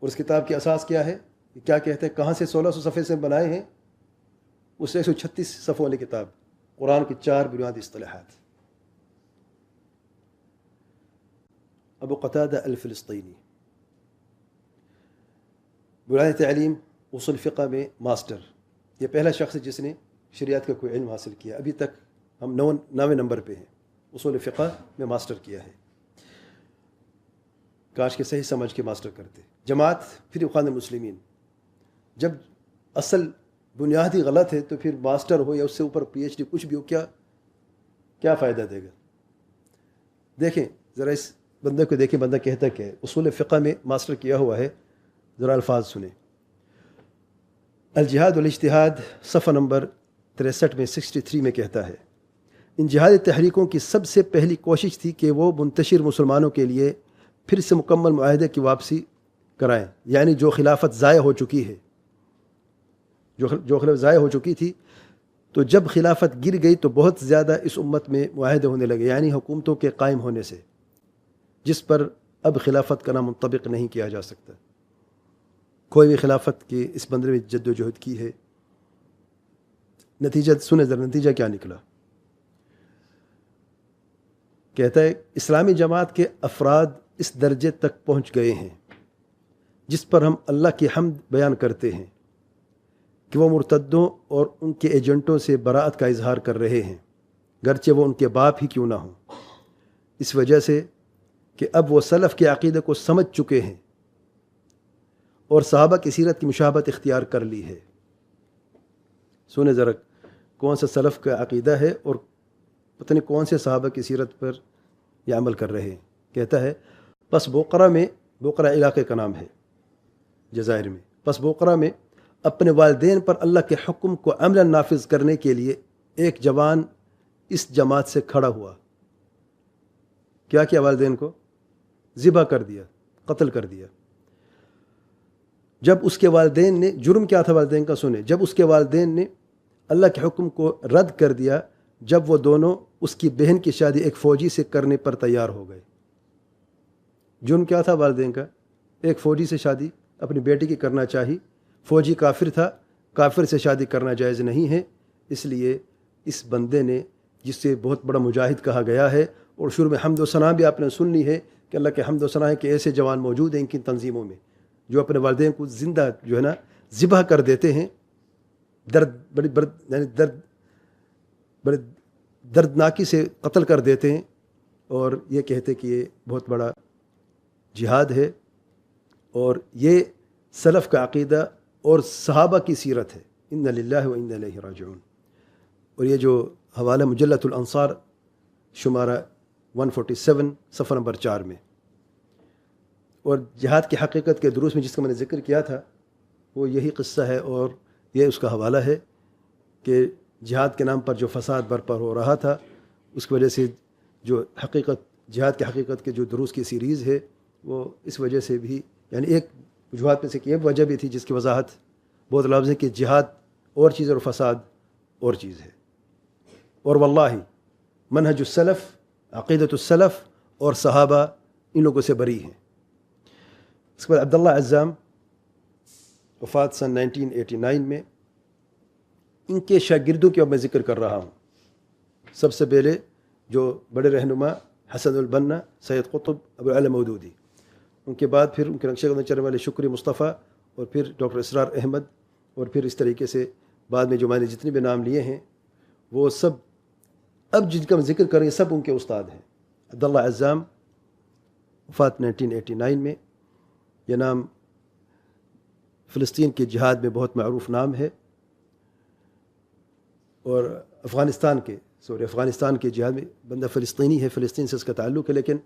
اور اس کتاب کی اساس کیا ہے، کیا کہتے ہیں، کہاں سے 1600 صفحے سے بنائے ہیں؟ اس 136 صفحوں والی کتاب، قرآن کی 4 بنیادی اصطلاحات۔ ابو قتادہ الفلسطینی، بنیادی تعلیم اصول فقہ میں ماسٹر، یہ پہلا شخص ہے جس نے شریعت کا کوئی علم حاصل کیا۔ ابھی تک ہم 9ویں نمبر پہ ہیں، اصول فقہ میں ماسٹر کیا ہے، کاش کے صحیح سمجھ کے ماسٹر کرتے۔ جماعت، پھر اخوان المسلمین۔ جب اصل بنیادی غلط ہے تو پھر ماسٹر ہو یا اس سے اوپر پی ایچ ڈی کچھ بھی ہو، کیا فائدہ دے گا؟ دیکھیں ذرا اس بندے کو دیکھیں، بندہ کہتا کہ اصول فقہ میں ماسٹر کیا ہوا ہے، ذرا الفاظ سنیں۔ الجہاد والاجتہاد، صفحہ نمبر 63 میں 63 میں کہتا ہے، ان جہادی تحریکوں کی سب سے پہلی کوشش تھی کہ وہ منتشر مسلمانوں کے لیے پھر سے مکمل معاہدے کی واپسی کرائیں، یعنی جو خلافت ضائع ہو چکی ہے، جو خلافت ضائع ہو چکی تھی، تو جب خلافت گر گئی تو بہت زیادہ اس امت میں معاہدے ہونے لگے، یعنی حکومتوں کے قائم ہونے سے، جس پر اب خلافت کا نام منطبق نہیں کیا جا سکتا۔ کوئی بھی خلافت کی اس بندے میں جد و جہد کی ہے، نتیجہ سنیں ذرا، نتیجہ کیا نکلا؟ کہتا ہے اسلامی جماعت کے افراد اس درجے تک پہنچ گئے ہیں جس پر ہم اللہ کی حمد بیان کرتے ہیں کہ وہ مرتدوں اور ان کے ایجنٹوں سے براءت کا اظہار کر رہے ہیں، گرچہ وہ ان کے باپ ہی کیوں نہ ہوں، اس وجہ سے کہ اب وہ سلف کے عقیدے کو سمجھ چکے ہیں اور صحابہ کی سیرت کی مشابہت اختیار کر لی ہے۔ سنیں ذرا کون سا سلف کا عقیدہ ہے اور پتہ نہیں کون سے صحابہ کی سیرت پر یہ عمل کر رہے ہیں۔ کہتا ہے پس بوقرہ میں، بوقرہ علاقے کا نام ہے جزائر میں، پس بوقرہ میں اپنے والدین پر اللہ کے حکم کو عملاً نافذ کرنے کے لیے ایک جوان اس جماعت سے کھڑا ہوا۔ کیا کیا؟ والدین کو ذبح کر دیا، قتل کر دیا۔ جب اس کے والدین نے، جرم کیا تھا والدین کا؟ سنیں، جب اس کے والدین نے اللہ کے حکم کو رد کر دیا، جب وہ دونوں اس کی بہن کی شادی ایک فوجی سے کرنے پر تیار ہو گئے۔ جرم کیا تھا والدین کا؟ ایک فوجی سے شادی اپنی بیٹی کی کرنا چاہی، فوجی کافر تھا، کافر سے شادی کرنا جائز نہیں ہے، اس لیے اس بندے نے، جس سے بہت بڑا مجاہد کہا گیا ہے، اور شروع میں حمد و ثنا بھی آپ نے سن لی ہے کہ اللہ کے حمد و ثنا ہے کہ ایسے جوان موجود ہیں ان کی تنظیموں میں جو اپنے والدین کو زندہ جو ہے نا ذبح کر دیتے ہیں، یعنی بڑے دردناکی سے قتل کر دیتے ہیں، اور یہ کہتے کہ یہ بہت بڑا جہاد ہے، اور یہ سلف کا عقیدہ اور صحابہ کی سیرت ہے۔ انا للہ و انا الیہ راجعون۔ اور یہ جو حوالہ مجلۃ الانصار شمارہ 147 صفحہ نمبر 4 میں، اور جہاد کی حقیقت کے دروس میں جس کا میں نے ذکر کیا تھا وہ یہی قصہ ہے، اور یہ اس کا حوالہ ہے کہ جہاد کے نام پر جو فساد برپا ہو رہا تھا، اس کی وجہ سے جو حقیقت، جہاد کی حقیقت کے جو دروس کی سیریز ہے، وہ اس وجہ سے بھی، یعنی ایک وجوہات میں سے ایک وجہ بھی تھی جس کی وضاحت بہت لفظ ہے کہ جہاد اور چیز اور فساد اور چیز ہے۔ اور واللہ منہج السلف، عقیدت السلف اور صحابہ ان لوگوں سے بری ہیں۔ اس کے بعد عبداللہ عزام، وفات سن 1989 میں، ان کے شاگردوں کی اب میں ذکر کر رہا ہوں۔ سب سے پہلے جو بڑے رہنما حسن البنا، سید قطب، ابوالعلا مودودی. ان کے بعد پھر ان کے نقشے قدم چلنے والے شکری مصطفیٰ، اور پھر ڈاکٹر اسرار احمد، اور پھر اس طریقے سے بعد میں جو میں نے جتنے بھی نام لیے ہیں وہ سب اب جن کا ذکر کریں سب ان کے استاد ہیں. عبداللہ عزام، وفات 1989 میں. یہ نام فلسطین کے جہاد میں بہت معروف نام ہے، اور افغانستان کے جہاد میں بندہ فلسطینی ہے، فلسطین سے اس کا تعلق ہے، لیکن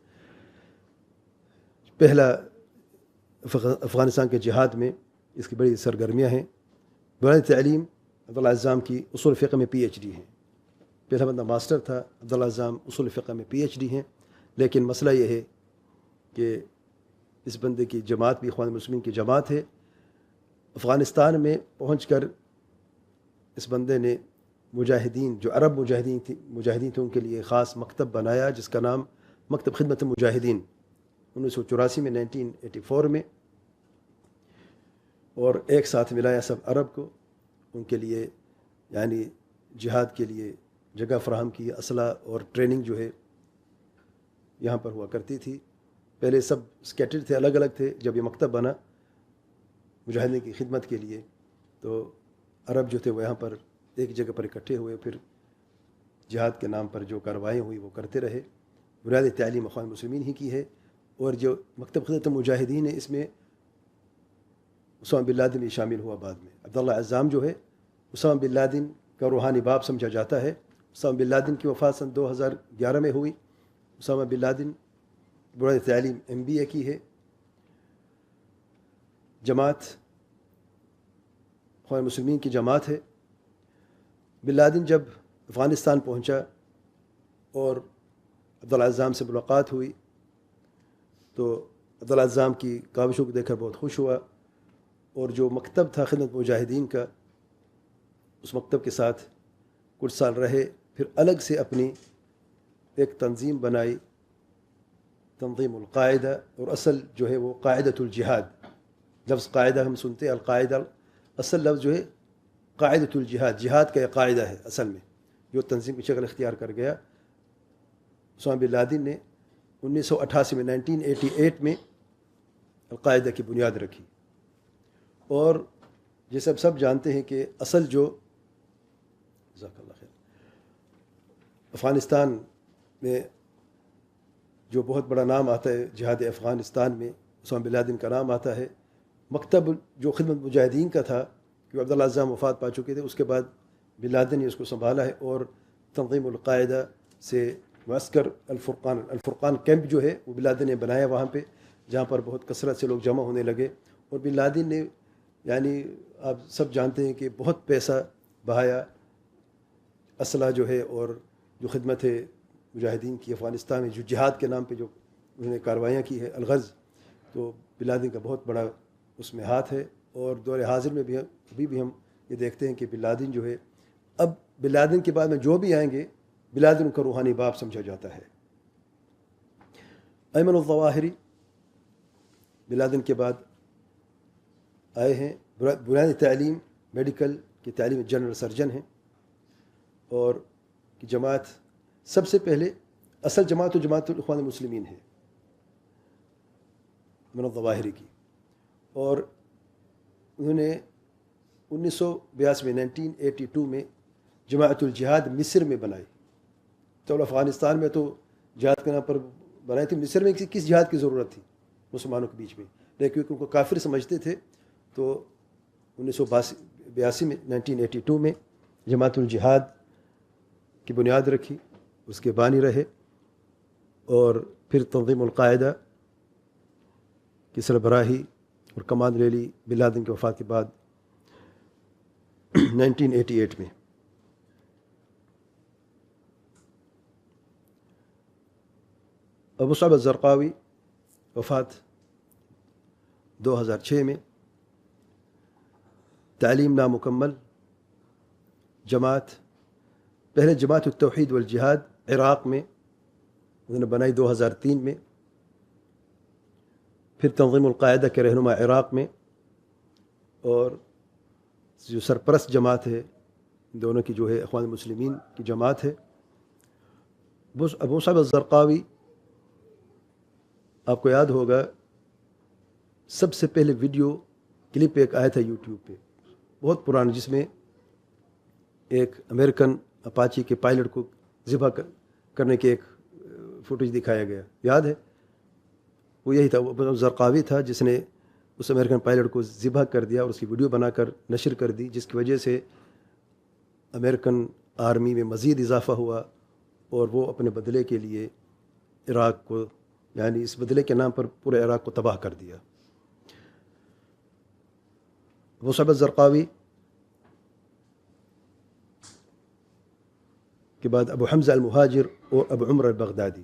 پہلا افغانستان کے جہاد میں اس کی بڑی سرگرمیاں ہیں. بنیادی تعلیم عبداللہ عزام کی اصول فقہ میں PhD ہیں. پہلا بندہ ماسٹر تھا، عبداللہ عزام اصول فقہ میں PhD ہیں. لیکن مسئلہ یہ ہے کہ اس بندے کی جماعت بھی اخوان المسلمین کی جماعت ہے. افغانستان میں پہنچ کر اس بندے نے مجاہدین، جو عرب مجاہدین تھے، ان کے لیے خاص مکتب بنایا جس کا نام مکتب خدمت المجاہدین 1984 میں، 1984 میں. اور ایک ساتھ ملایا سب عرب کو، ان کے لیے یعنی جہاد کے لیے جگہ فراہم کی، اسلحہ اور ٹریننگ جو ہے یہاں پر ہوا کرتی تھی. پہلے سب اسکیٹرڈ تھے، الگ الگ تھے. جب یہ مکتب بنا مجاہدین کی خدمت کے لیے تو عرب جو تھے وہ یہاں پر ایک جگہ پر اکٹھے ہوئے، پھر جہاد کے نام پر جو کاروائیاں ہوئی وہ کرتے رہے. بنیادی تعلیم اخوان المسلمین ہی کی ہے. اور جو مکتب خدمت المجاہدین ہے اس میں اسامہ بن لادن بھی شامل ہوا بعد میں. عبداللہ عزام جو ہے اسامہ بن لادن کا روحانی باپ سمجھا جاتا ہے. اسامہ بن لادن کی وفات سن 2011 میں ہوئی. اسامہ بن لادن بنیادی تعلیم MBA کی ہے. جماعت اخوان المسلمین کی جماعت ہے. بن لادن جب افغانستان پہنچا اور عبداللہ عزام سے ملاقات ہوئی تو عبداللہ عزام کی کاوشوں کو دیکھ کر بہت خوش ہوا، اور جو مکتب تھا خدمت مجاہدین کا اس مکتب کے ساتھ کچھ سال رہے. پھر الگ سے اپنی ایک تنظیم بنائی، تنظیم القاعدہ. اور اصل جو ہے وہ قاعدۃ الجہاد. لفظ قاعدہ ہم سنتے ہیں، القاعدہ اصل لفظ جو ہے قاعدۃ الجہاد، جہاد کا یہ قاعدہ ہے اصل میں، جو تنظیم کی شکل اختیار کر گیا. اسامہ بن لادن نے 1988 میں 1988 میں القاعدہ کی بنیاد رکھی. اور جیسے اب سب جانتے ہیں کہ اصل جو جزاک اللہ خیر افغانستان میں جو بہت بڑا نام آتا ہے جہاد افغانستان میں اسامہ بن لادن کا نام آتا ہے. مکتب جو خدمت مجاہدین کا تھا کہ عبداللہ عزام وفات پا چکے تھے، اس کے بعد بن لادن نے اس کو سنبھالا ہے. اور تنظیم القاعدہ سے معسکر الفرقان کیمپ جو ہے وہ بن لادن نے بنایا وہاں پہ، جہاں پر بہت کثرت سے لوگ جمع ہونے لگے. اور بن لادن نے یعنی آپ سب جانتے ہیں کہ بہت پیسہ بہایا، اسلحہ جو ہے اور جو خدمت ہے مجاہدین کی افغانستان میں، جو جہاد کے نام پہ جو انہوں نے کاروائیاں کی ہے الغز، تو بن لادن کا بہت بڑا اس میں ہاتھ ہے. اور دور حاضر میں بھی ابھی بھی ہم یہ دیکھتے ہیں کہ بن لادن جو ہے، اب بن لادن کے بعد میں جو بھی آئیں گے بن لادن کا روحانی باپ سمجھا جاتا ہے. ایمن الظواہری بن لادن کے بعد آئے ہیں. بنیادی تعلیم میڈیکل کی تعلیم جنرل سرجن ہیں. اور کی جماعت سب سے پہلے اصل جماعت تو جماعت الاخوان المسلمین ہے ایمن الظواہری کی. اور انہوں نے 1982 میں 1982 میں جماعت الجہاد مصر میں بنائی. تو افغانستان میں تو جہاد کے نام پر بنائی تھی، مصر میں کس جہاد کی ضرورت تھی مسلمانوں کے بیچ میں، لیکن کیونکہ ان کو کافر سمجھتے تھے تو 1982 میں 1982 میں جماعت الجہاد کی بنیاد رکھی، اس کے بانی رہے. اور پھر تنظیم القاعدہ کی سربراہی اور کمان لے لی بن لادن کی وفات کے بعد 1988 میں. ابو مصعب الزرقاوی وفات 2006 میں. تعلیم نامکمل. جماعت پہلے جماعت التوحید والجہاد عراق میں انہوں نے بنائی 2003 میں. پھر تنظیم القاعدہ کے رہنما عراق میں، اور جو سرپرست جماعت ہے دونوں کی جو ہے اخوان المسلمین کی جماعت ہے. ابو مصعب الزرقاوی آپ کو یاد ہوگا سب سے پہلے ویڈیو کلپ ایک آیا تھا یوٹیوب پہ بہت پرانا، جس میں ایک امریکن اپاچی کے پائلٹ کو ذبح کرنے کے ایک فوٹیج دکھایا گیا، یاد ہے؟ وہ یہی تھا، وہ زرقاوی تھا جس نے اس امریکن پائلٹ کو ذبح کر دیا اور اس کی ویڈیو بنا کر نشر کر دی، جس کی وجہ سے امریکن آرمی میں مزید اضافہ ہوا اور وہ اپنے بدلے کے لیے عراق کو، یعنی اس بدلے کے نام پر پورے عراق کو تباہ کر دیا۔ مصعب الزرقاوی کے بعد ابو حمزہ المہاجر اور ابو عمر البغدادی۔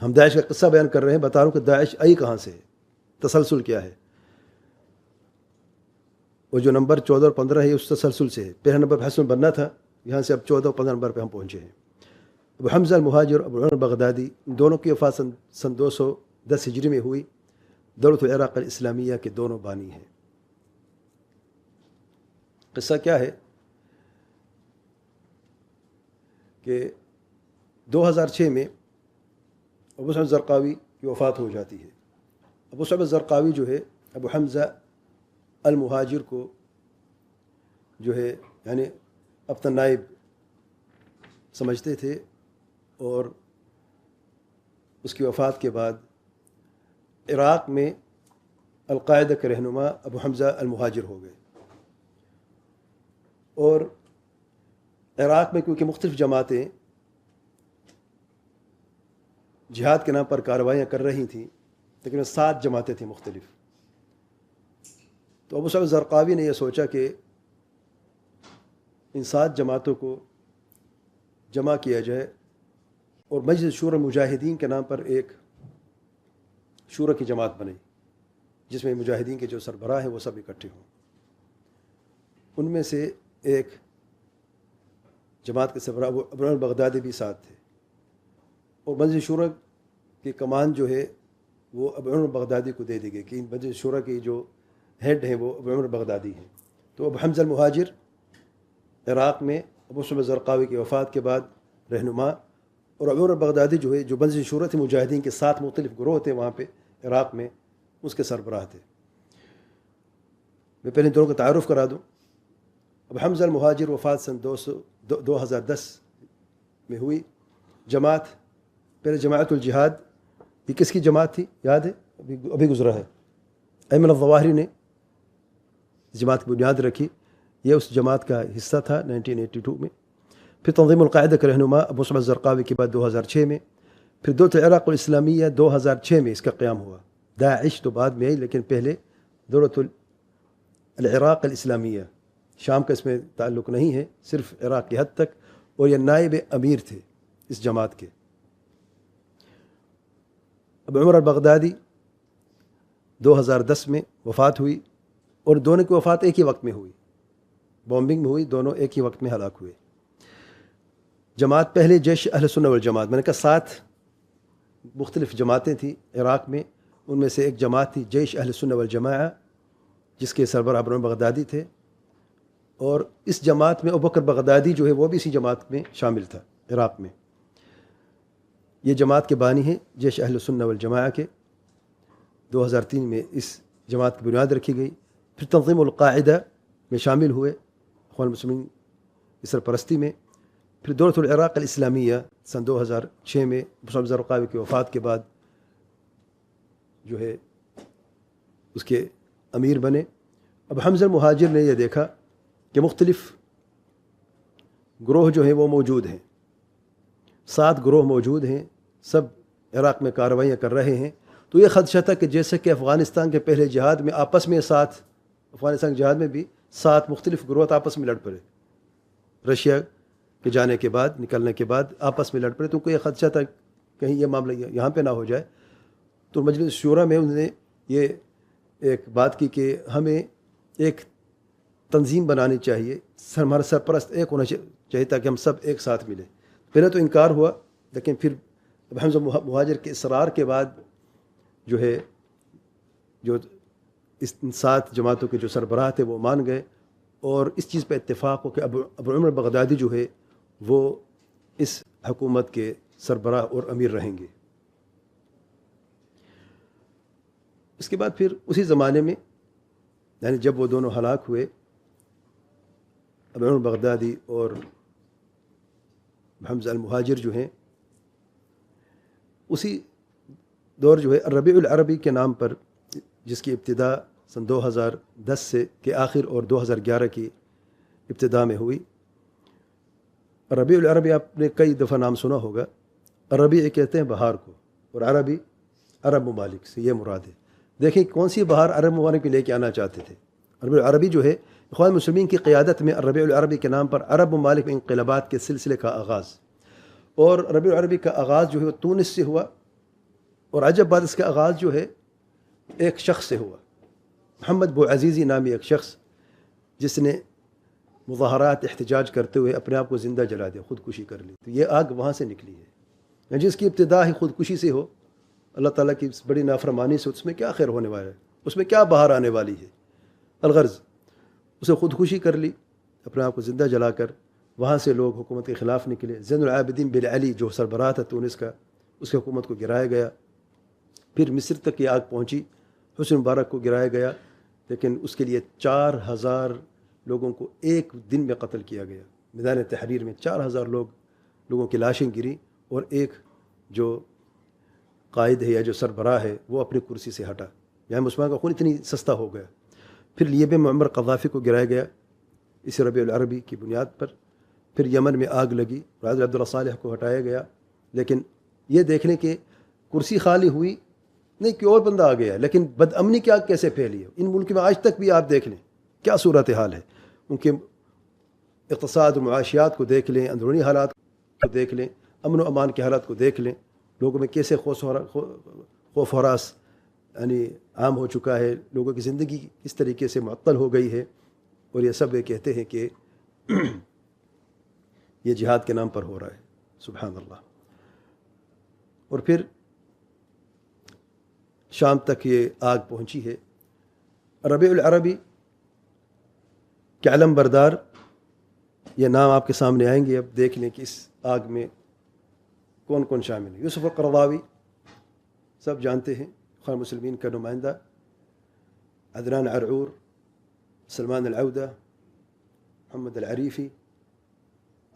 ہم داعش کا قصہ بیان کر رہے ہیں، بتا رہا ہوں کہ داعش آئی کہاں سے ہے، تسلسل کیا ہے۔ وہ جو نمبر 14 اور 15 ہے اس تسلسل سے ہے۔ پہلا نمبر حسن بننا تھا، یہاں سے اب 14 اور 15 نمبر پہ ہم پہنچے ہیں۔ ابو حمزہ المہاجر اور ابو عمر البغدادی، ان دونوں کی وفات سن 210 ہجری میں ہوئی۔ دولت العراق الاسلامیہ کے دونوں بانی ہیں۔ قصہ کیا ہے کہ 2006 میں ابو صعب الزرقاوی کی وفات ہو جاتی ہے۔ ابو صعب الزرقاوی جو ہے ابو حمزہ المہاجر کو جو ہے یعنی اپنا نائب سمجھتے تھے، اور اس کی وفات کے بعد عراق میں القاعدہ کے رہنما ابو حمزہ المہاجر ہو گئے، اور عراق میں کیونکہ مختلف جماعتیں جہاد کے نام پر کارروائیاں کر رہی تھیں، لیکن 7 جماعتیں تھیں مختلف، تو ابو صعب الزرقاوی نے یہ سوچا کہ ان 7 جماعتوں کو جمع کیا جائے اور مجلس شورى المجاہدین کے نام پر ایک شورى کی جماعت بنے، جس میں مجاہدین کے جو سربراہ ہیں وہ سب اکٹھے ہوں۔ ان میں سے ایک جماعت کے سربراہ ابو عمر البغدادی بھی ساتھ تھے، اور مجلس شورى کی کمان جو ہے وہ ابو عمر البغدادی کو دے دی گئی کہ مجلس شورى کی جو ہیڈ ہیں وہ ابو عمر البغدادی ہیں۔ تو ابو حمزہ المہاجر عراق میں ابو صعب الزرقاوی کی وفات کے بعد رہنما، اور ابو عمر البغدادی جو ہے جو مجلس شورى تھی مجاہدین کے 7 مختلف گروہ تھے وہاں پہ عراق میں، اس کے سربراہ تھے۔ میں پہلے دونوں کا تعارف کرا دوں۔ ابو حمزہ المہاجر وفات سن 2010 میں ہوئی۔ جماعت پہلے جماعت الجہاد، یہ کس کی جماعت تھی یاد ہے؟ ابھی گزرا ہے، ایمن الظواہری نے جماعت کی بنیاد رکھی، یہ اس جماعت کا حصہ تھا 1982 میں۔ پھر تنظیم القاعدہ کے رہنما ابو صعب الزرقاوی کے بعد 2006 میں، پھر دولت العراق الاسلامیہ 2006 میں اس کا قیام ہوا۔ داعش تو بعد میں آئی، لیکن پہلے دولت العراق الاسلامیہ، شام کا اس میں تعلق نہیں ہے، صرف عراق کی حد تک، اور یہ نائب امیر تھے اس جماعت کے۔ ابو عمر البغدادی 2010 میں وفات ہوئی، اور دونوں کی وفات ایک ہی وقت میں ہوئی، بومبنگ میں ہوئی، دونوں ایک ہی وقت میں ہلاک ہوئے۔ جماعت پہلے جیش اہل سنہ والجماعت، میں نے کہا 7 مختلف جماعتیں تھیں عراق میں، ان میں سے ایک جماعت تھی جیش اہل سنہ والجماعہ، جس کے سربراہ ابو عمر بغدادی تھے، اور اس جماعت میں ابوبکر بغدادی جو ہے وہ بھی اسی جماعت میں شامل تھا عراق میں۔ یہ جماعت کے بانی ہیں جیش اہل سنہ والجماعہ کے۔ 2003 میں اس جماعت کی بنیاد رکھی گئی۔ پھر تنظیم القاعدہ میں شامل ہوئے اخوان المسلمین کی سرپرستی میں۔ پھر دولت العراق الاسلامیہ سن 2006 میں ابو صعب الزرقاوی کی وفات کے بعد جو ہے اس کے امیر بنے۔ اب حمزہ المہاجر نے یہ دیکھا کہ مختلف گروہ جو ہیں وہ موجود ہیں، 7 گروہ موجود ہیں، سب عراق میں کارروائیاں کر رہے ہیں، تو یہ خدشہ تھا کہ جیسے کہ افغانستان کے پہلے جہاد میں آپس میں افغانستان کے جہاد میں بھی 7 مختلف گروہ آپس میں لڑ پڑے، رشیا کے جانے کے بعد، نکلنے کے بعد آپس میں لڑ پڑے، تو ان کو یہ خدشہ تھا کہیں یہ معاملہ یہاں پہ نہ ہو جائے۔ تو مجلس شورا میں انہوں نے یہ ایک بات کی کہ ہمیں ایک تنظیم بنانی چاہیے، ہمارا سرپرست ایک ہونا چاہیے تاکہ ہم سب ایک ساتھ ملیں۔ پہلے تو انکار ہوا، لیکن پھر ابو حمزہ مہاجر کے اصرار کے بعد جو ہے جو اس 7 جماعتوں کے جو سربراہ تھے وہ مان گئے، اور اس چیز پہ اتفاق ہو کہ ابو عمر بغدادی جو ہے وہ اس حکومت کے سربراہ اور امیر رہیں گے۔ اس کے بعد پھر اسی زمانے میں یعنی جب وہ دونوں ہلاک ہوئے، ابو عمر بغدادی اور حمزہ المہاجر جو ہیں، اسی دور جو ہے الربیع العربی کے نام پر، جس کی ابتدا سن 2010 سے کے آخر اور 2011 کی ابتدا میں ہوئی۔ الربیع العربی آپ نے کئی دفعہ نام سنا ہوگا۔ الربیع کہتے ہیں بہار کو، اور عربی عرب ممالک سے یہ مراد ہے۔ دیکھیں کون سی بہار عرب ممالک میں لے کے آنا چاہتے تھے۔ الربیع العربی جو ہے اخوان مسلمین کی قیادت میں الربیع العربی کے نام پر عرب ممالک میں انقلابات کے سلسلے کا آغاز، اور ربیع العربی کا آغاز جو ہے وہ تونس سے ہوا، اور عجب بات اس کا آغاز جو ہے ایک شخص سے ہوا، محمد بوعزیزی نامی ایک شخص، جس نے مظاہرات احتجاج کرتے ہوئے اپنے آپ کو زندہ جلا دیا، خودکشی کر لی۔ تو یہ آگ وہاں سے نکلی ہے، جس کی ابتدا ہی خودکشی سے ہو، اللہ تعالیٰ کی اس بڑی نافرمانی سے اس میں کیا خیر ہونے والا ہے، اس میں کیا بہار آنے والی ہے۔ الغرض اسے خودکشی کر لی اپنے آپ کو زندہ جلا کر، وہاں سے لوگ حکومت کے خلاف نکلے۔ زین العابدین بن علی جو سربراہ تھا تونس کا، اس کی حکومت کو گرایا گیا۔ پھر مصر تک یہ آگ پہنچی، حسن مبارک کو گرایا گیا، لیکن اس کے لیے 4000 لوگوں کو ایک دن میں قتل کیا گیا۔ میدان تحریر میں 4000 لوگوں کی لاشیں گری، اور ایک جو قائد ہے یا جو سربراہ ہے وہ اپنی کرسی سے ہٹا، یعنی مسلمان کا خون اتنی سستا ہو گیا۔ پھر لیبیا میں معمر قذافی کو گرایا گیا اس ربیع العربی کی بنیاد پر۔ پھر یمن میں آگ لگی، راجل عبداللہ صالح کو ہٹایا گیا، لیکن یہ دیکھ لیں کہ کرسی خالی ہوئی نہیں کہ اور بندہ آ گیا، لیکن بد امنی کی آگ کیسے پھیلی ہے۔ ان ملک میں آج تک بھی آپ دیکھ لیں کیا صورتحال ہے، ان کے اقتصاد و معاشیات کو دیکھ لیں، اندرونی حالات کو دیکھ لیں، امن و امان کے حالات کو دیکھ لیں، لوگوں میں کیسے خوف ہراس یعنی عام ہو چکا ہے، لوگوں کی زندگی اس طریقے سے معطل ہو گئی ہے، اور یہ سب یہ کہتے ہیں کہ یہ جہاد کے نام پر ہو رہا ہے۔ سبحان اللہ۔ اور پھر شام تک یہ آگ پہنچی ہے۔ ربیع العربی کے علم بردار یہ نام آپ کے سامنے آئیں گے، اب دیکھ لیں کہ اس آگ میں کون کون شامل ہے۔ یوسف القرضاوی سب جانتے ہیں، اخوان مسلمین کا نمائندہ، عدنان عرعور، سلمان العودہ، محمد العریفی،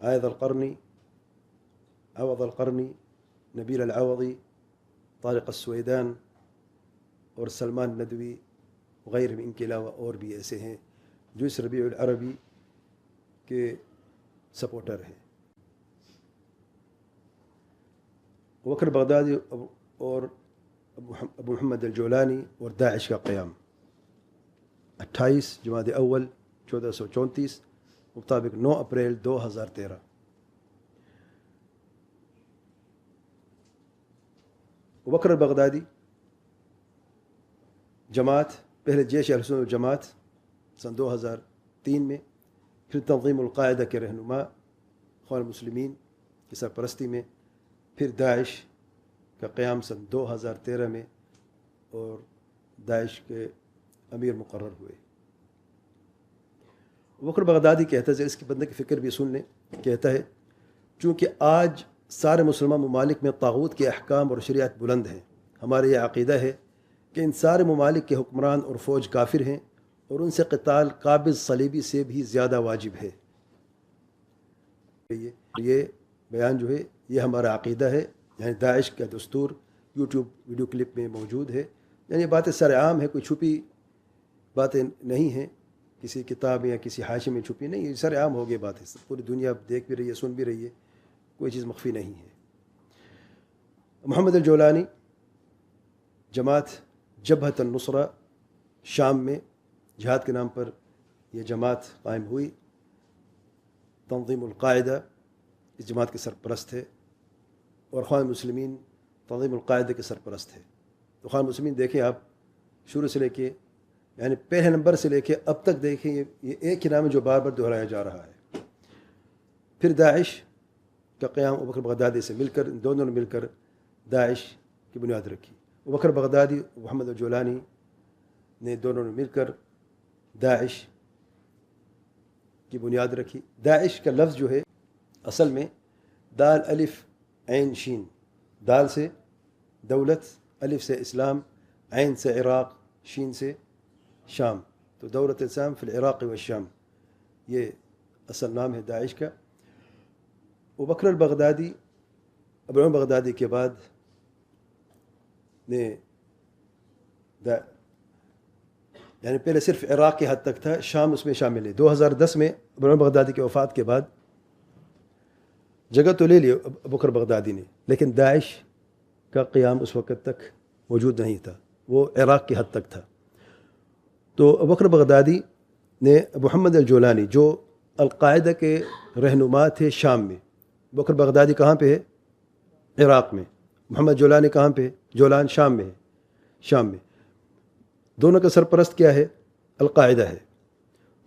عائض القرنی، عوض القرنی، نبیل العوضی، طارق السویدان اور سلمان ندوی وغیرہ، ان کے علاوہ اور بھی ایسے ہیں جو اس ربیع العربی کے سپورٹر ہیں۔ بکر بغدادی اور ابو محمد الجولانی اور داعش کا قیام 28 جمادی اول 1434 مطابق 9 اپریل 2013۔ بکر بغدادی جماعت، پہلے جیش اہل سنت والجماعت سن 2003 میں، پھر تنظیم القاعدہ کے رہنما اخوان المسلمین کی سرپرستی میں، پھر داعش کا قیام سن 2013 میں، اور داعش کے امیر مقرر ہوئے۔ بکر بغدادی کہتا ہے، اس کی بندے کی فکر بھی سن لیں، کہتا ہے چونکہ آج سارے مسلمان ممالک میں طاغوت کے احکام اور شریعت بلند ہیں، ہمارا یہ عقیدہ ہے کہ ان سارے ممالک کے حکمران اور فوج کافر ہیں، اور ان سے قتال قابض صلیبی سے بھی زیادہ واجب ہے۔ یہ بیان جو ہے یہ ہمارا عقیدہ ہے، یعنی داعش کا دستور یوٹیوب ویڈیو کلپ میں موجود ہے، یعنی یہ باتیں سر عام ہیں، کوئی چھپی باتیں نہیں ہیں، کسی کتاب یا کسی حاشیے میں چھپی نہیں، یہ سر عام ہو گئی باتیں، پوری دنیا دیکھ بھی رہی ہے، سن بھی رہی ہے، کوئی چیز مخفی نہیں ہے۔ محمد الجولانی جماعت جبہۃ النصرہ، شام میں جہاد کے نام پر یہ جماعت قائم ہوئی۔ تنظیم القاعدہ اس جماعت کے سرپرست ہے، اور اخوان مسلمین تنظیم القاعدہ کے سرپرست ہے۔ اخوان مسلمین دیکھیں آپ شروع سے لے کے یعنی پہلے نمبر سے لے کے اب تک دیکھیں، یہ ایک ہی نام ہے جو بار بار دہرایا جا رہا ہے۔ پھر داعش کا قیام ابوبکر بغدادی سے مل کر، ان دونوں نے مل کر داعش کی بنیاد رکھی۔ ابوبکر بغدادی اور محمد الجولانی نے دونوں نے مل کر داعش کی بنیاد رکھی۔ داعش کا لفظ جو ہے اصل میں دال الف عین شین، دال سے دولت، الف سے اسلام، عین سے عراق، شین سے شام، تو دولت اسلام فی العراق والشام، یہ اصل نام ہے داعش کا۔ ابو بکر البغدادی، ابو بکر بغدادی کے بعد نے یعنی پہلے صرف عراق کے حد تک تھا، شام اس میں شامل ہے۔ 2010 میں ابو بکر بغدادی کی وفات کے بعد جگہ تو لے لی ابو بکر بغدادی نے، لیکن داعش کا قیام اس وقت تک موجود نہیں تھا، وہ عراق کی حد تک تھا۔ تو ابو بکر بغدادی نے ابو محمد الجولانی جو القاعدہ کے رہنما تھے شام میں، ابو بکر بغدادی کہاں پہ ہے؟ عراق میں۔ محمد جولانی کہاں پہ ہے؟ جولان شام میں ہے، شام میں۔ دونوں کا سرپرست کیا ہے؟ القاعدہ ہے۔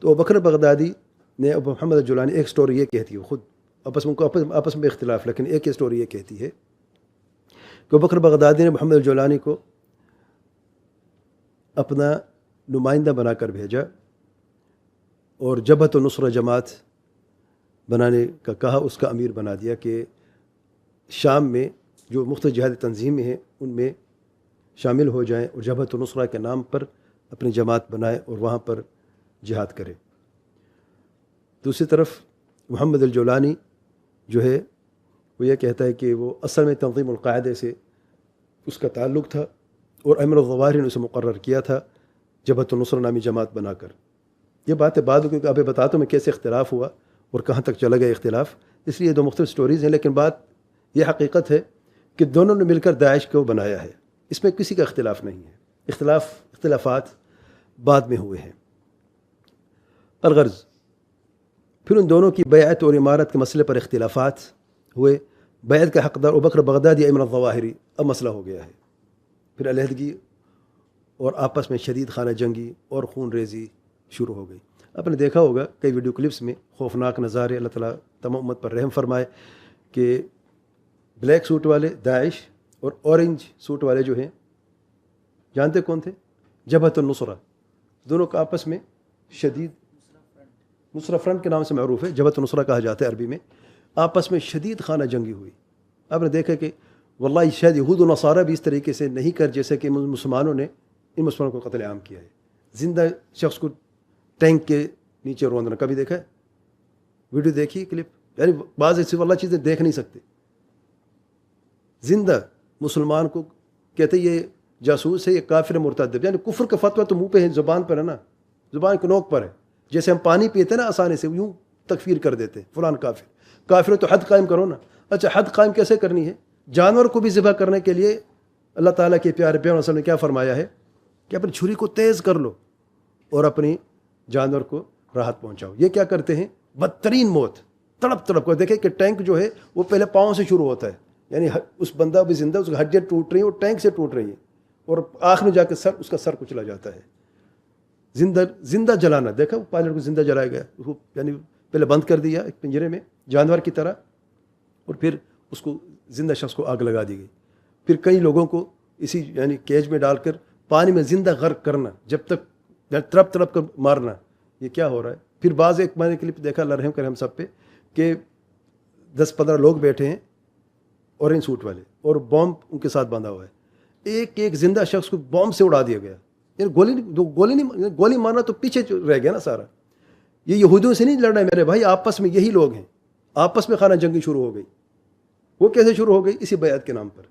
تو ابو بکر بغدادی نے ابو محمد الجولانی، ایک سٹوری یہ کہتی ہے، خود آپس میں اختلاف، لیکن ایک ہی سٹوری یہ کہتی ہے کہ ابو بکر بغدادی نے محمد الجولانی کو اپنا نمائندہ بنا کر بھیجا اور جبہۃ النصرہ جماعت بنانے کا کہا، اس کا امیر بنا دیا کہ شام میں جو مختلف جہادی تنظیمیں ہیں ان میں شامل ہو جائیں اور جبہۃ النصرہ کے نام پر اپنی جماعت بنائیں اور وہاں پر جہاد کریں۔ دوسری طرف محمد الجولانی جو ہے وہ یہ کہتا ہے کہ وہ اصل میں تنظیم القاعدہ سے اس کا تعلق تھا اور امیر الظواہر نے اسے مقرر کیا تھا جبہۃ النصرہ نامی جماعت بنا کر۔ یہ باتیں بعد میں ابھی بتاتا ہوں میں کیسے اختلاف ہوا اور کہاں تک چلا گیا اختلاف، اس لیے دو مختلف سٹوریز ہیں، لیکن بات یہ حقیقت ہے کہ دونوں نے مل کر داعش کو بنایا ہے، اس میں کسی کا اختلاف نہیں ہے، اختلافات بعد میں ہوئے ہیں۔ الغرض پھر ان دونوں کی بیعت اور امارت کے مسئلے پر اختلافات ہوئے، بیعت کا حقدار ابو بکر بغدادی ایمن الظواہری، اب مسئلہ ہو گیا ہے، پھر علیحدگی اور آپس میں شدید خانہ جنگی اور خون ریزی شروع ہو گئی۔ آپ نے دیکھا ہوگا کئی ویڈیو کلپس میں خوفناک نظارے، اللہ تعالیٰ تمام امت پر رحم فرمائے، کہ بلیک سوٹ والے داعش اور اورنج سوٹ والے جو ہیں، جانتے کون تھے؟ جبہۃ النصرہ، دونوں کا آپس میں شدید، نصرہ فرنٹ کے نام سے معروف ہے، جبہۃ النصرہ کہا جاتا ہے عربی میں، آپس میں شدید خانہ جنگی ہوئی۔ آپ نے دیکھا کہ واللہ شاید یہود و نصارہ بھی اس طریقے سے نہیں کر جیسے کہ مسلمانوں نے ان مسلمانوں کو قتل عام کیا ہے۔ زندہ شخص کو ٹینک کے نیچے روندنا کبھی دیکھا ہے؟ ویڈیو دیکھی کلپ، یعنی بعض ایسی واللہ چیزیں دیکھ نہیں سکتے۔ زندہ مسلمان کو کہتے یہ جاسوس ہے، یہ کافر مرتد، یعنی کفر کا فتویٰ تو منہ پہ ہے، زبان پر ہے نا، زبان کے نوک پر ہے، جیسے ہم پانی پیتے نا آسانی سے یوں تکفیر کر دیتے فلان کافر، کافر تو حد قائم کرو نا۔ اچھا حد قائم کیسے کرنی ہے؟ جانور کو بھی ذبح کرنے کے لیے اللہ تعالیٰ کے پیارے پیغمبر صلی اللہ علیہ وسلم نے کیا فرمایا ہے کہ اپنی چھری کو تیز کر لو اور اپنی جانور کو راحت پہنچاؤ۔ یہ کیا کرتے ہیں؟ بدترین موت، تڑپ تڑپ کر۔ دیکھیں کہ ٹینک جو ہے وہ پہلے پاؤں سے شروع ہوتا ہے، یعنی اس بندہ بھی زندہ، اس کی ہڈیاں ٹوٹ رہی ہیں اور ٹینک سے ٹوٹ رہی ہیں، اور آخر میں جا کے اس کا سر کچلا جاتا ہے۔ زندہ جلانا، دیکھا وہ پائلٹ کو زندہ جلایا گیا، اس کو یعنی پہلے بند کر دیا ایک پنجرے میں جانور کی طرح، اور پھر اس کو زندہ شخص کو آگ لگا دی گئی۔ پھر کئی لوگوں کو اسی یعنی کیج میں ڈال کر پانی میں زندہ غرق کرنا، جب تک تڑپ تڑپ کر مارنا۔ یہ کیا ہو رہا ہے؟ پھر بعض ایک میں نے کلپ دیکھا، اللہ رحم کرے ہم سب پہ، کہ 10-15 لوگ بیٹھے ہیں اورنج سوٹ والے اور بوم ان کے ساتھ باندھا ہوا ہے، ایک ایک زندہ شخص کو بوم سے اڑا دیا گیا، یعنی گولی مارنا تو پیچھے رہ گیا نا سارا۔ یہ یہودیوں سے نہیں لڑ رہا ہے میرے بھائی، آپس میں یہی لوگ ہیں، آپس میں خانہ جنگی شروع ہو گئی۔ وہ کیسے شروع ہو گئی؟ اسی بیعت کے نام پر،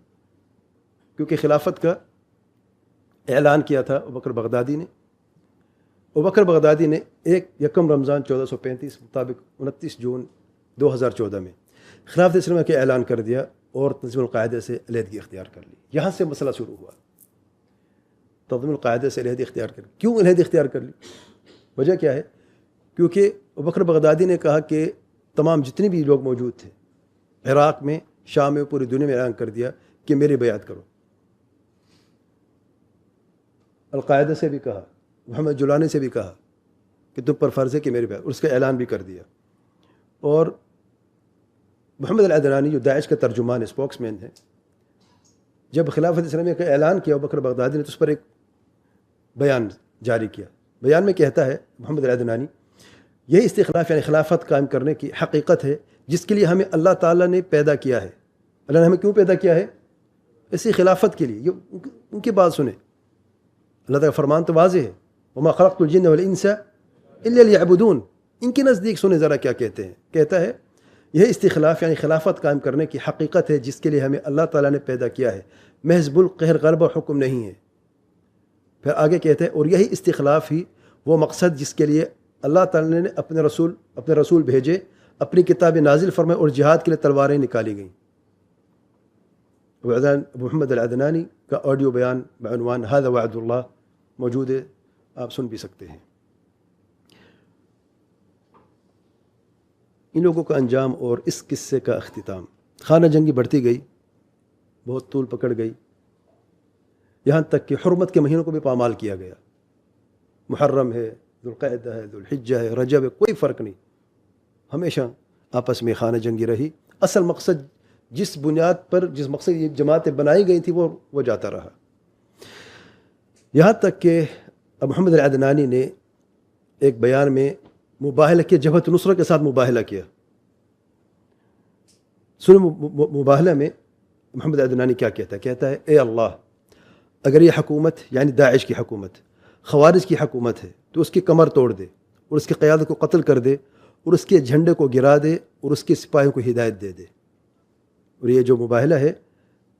کیونکہ خلافت کا اعلان کیا تھا ابو بکر بغدادی نے۔ ابو بکر بغدادی نے 1 رمضان 1435 مطابق 29 جون 2014 میں خلافت اسلامیہ کے اعلان کر دیا اور تنظیم القاعدہ سے علیحدگی اختیار کر لی۔ یہاں سے مسئلہ شروع ہوا، تنظیم القاعدہ سے علیحدگی اختیار کر لی۔ کیوں علیحدگی اختیار کر لی؟ وجہ کیا ہے؟ کیونکہ ابو بکر بغدادی نے کہا کہ تمام جتنے بھی لوگ موجود تھے عراق میں، شام میں، پوری دنیا میں اعلان کر دیا کہ میری بیعت کرو۔ القاعدہ سے بھی کہا، محمد جولانی سے بھی کہا کہ تم پر فرض ہے کہ میری بیعت، اور اس کا اعلان بھی کر دیا۔ اور محمد العدنانی جو داعش کا ترجمان اسپوکس مین ہے، جب خلافت اسلامیہ کا اعلان کیا ابو بکر بغدادی نے تو اس پر ایک بیان جاری کیا۔ بیان میں کہتا ہے محمد العدنانی، یہی استخلاف یعنی خلافت قائم کرنے کی حقیقت ہے جس کے لیے ہمیں اللہ تعالیٰ نے پیدا کیا ہے۔ اللہ نے ہمیں کیوں پیدا کیا ہے؟ اسی خلافت کے لیے۔ یہ ان کی بات سنیں، اللہ تعالیٰ کا فرمان تو واضح ہے، وما خلقت الجن والانس الا لیعبدون. ان کے نزدیک سنیں ذرا کیا کہتے ہیں. کہتا ہے یہ استخلاف یعنی خلافت قائم کرنے کی حقیقت ہے جس کے لیے ہمیں اللہ تعالیٰ نے پیدا کیا ہے، محض القہر غلبہ حکم نہیں ہے. پھر آگے کہتے ہیں اور یہی استخلاف ہی وہ مقصد جس کے لیے اللہ تعالیٰ نے اپنے رسول بھیجے، اپنی کتابیں نازل فرمائے اور جہاد کے لیے تلواریں نکالی گئیں. ابو محمد العدنانی کا آڈیو بیان بعنوان ھذا وعد اللہ موجود ہے، آپ سن بھی سکتے ہیں. ان لوگوں کا انجام اور اس قصے کا اختتام. خانہ جنگی بڑھتی گئی، بہت طول پکڑ گئی، یہاں تک کہ حرمت کے مہینوں کو بھی پامال کیا گیا. محرم ہے، ذوالقعدہ ہے، ذوالحجہ ہے، رجب ہے، کوئی فرق نہیں، ہمیشہ آپس میں خانہ جنگی رہی. اصل مقصد جس بنیاد پر جس مقصد یہ جماعتیں بنائی گئی تھی وہ جاتا رہا. یہاں تک کہ ابو محمد العدنانی نے ایک بیان میں مباہلہ کیا، جبہت نصرت کے ساتھ مباہلہ کیا. سن مباہلہ میں محمد العدنانی کیا کہتا ہے؟ کہتا ہے اے اللہ، اگر یہ حکومت یعنی داعش کی حکومت خوارج کی حکومت ہے تو اس کی کمر توڑ دے اور اس کی قیادت کو قتل کر دے اور اس کے جھنڈے کو گرا دے اور اس کے سپاہیوں کو ہدایت دے دے. اور یہ جو مباہلہ ہے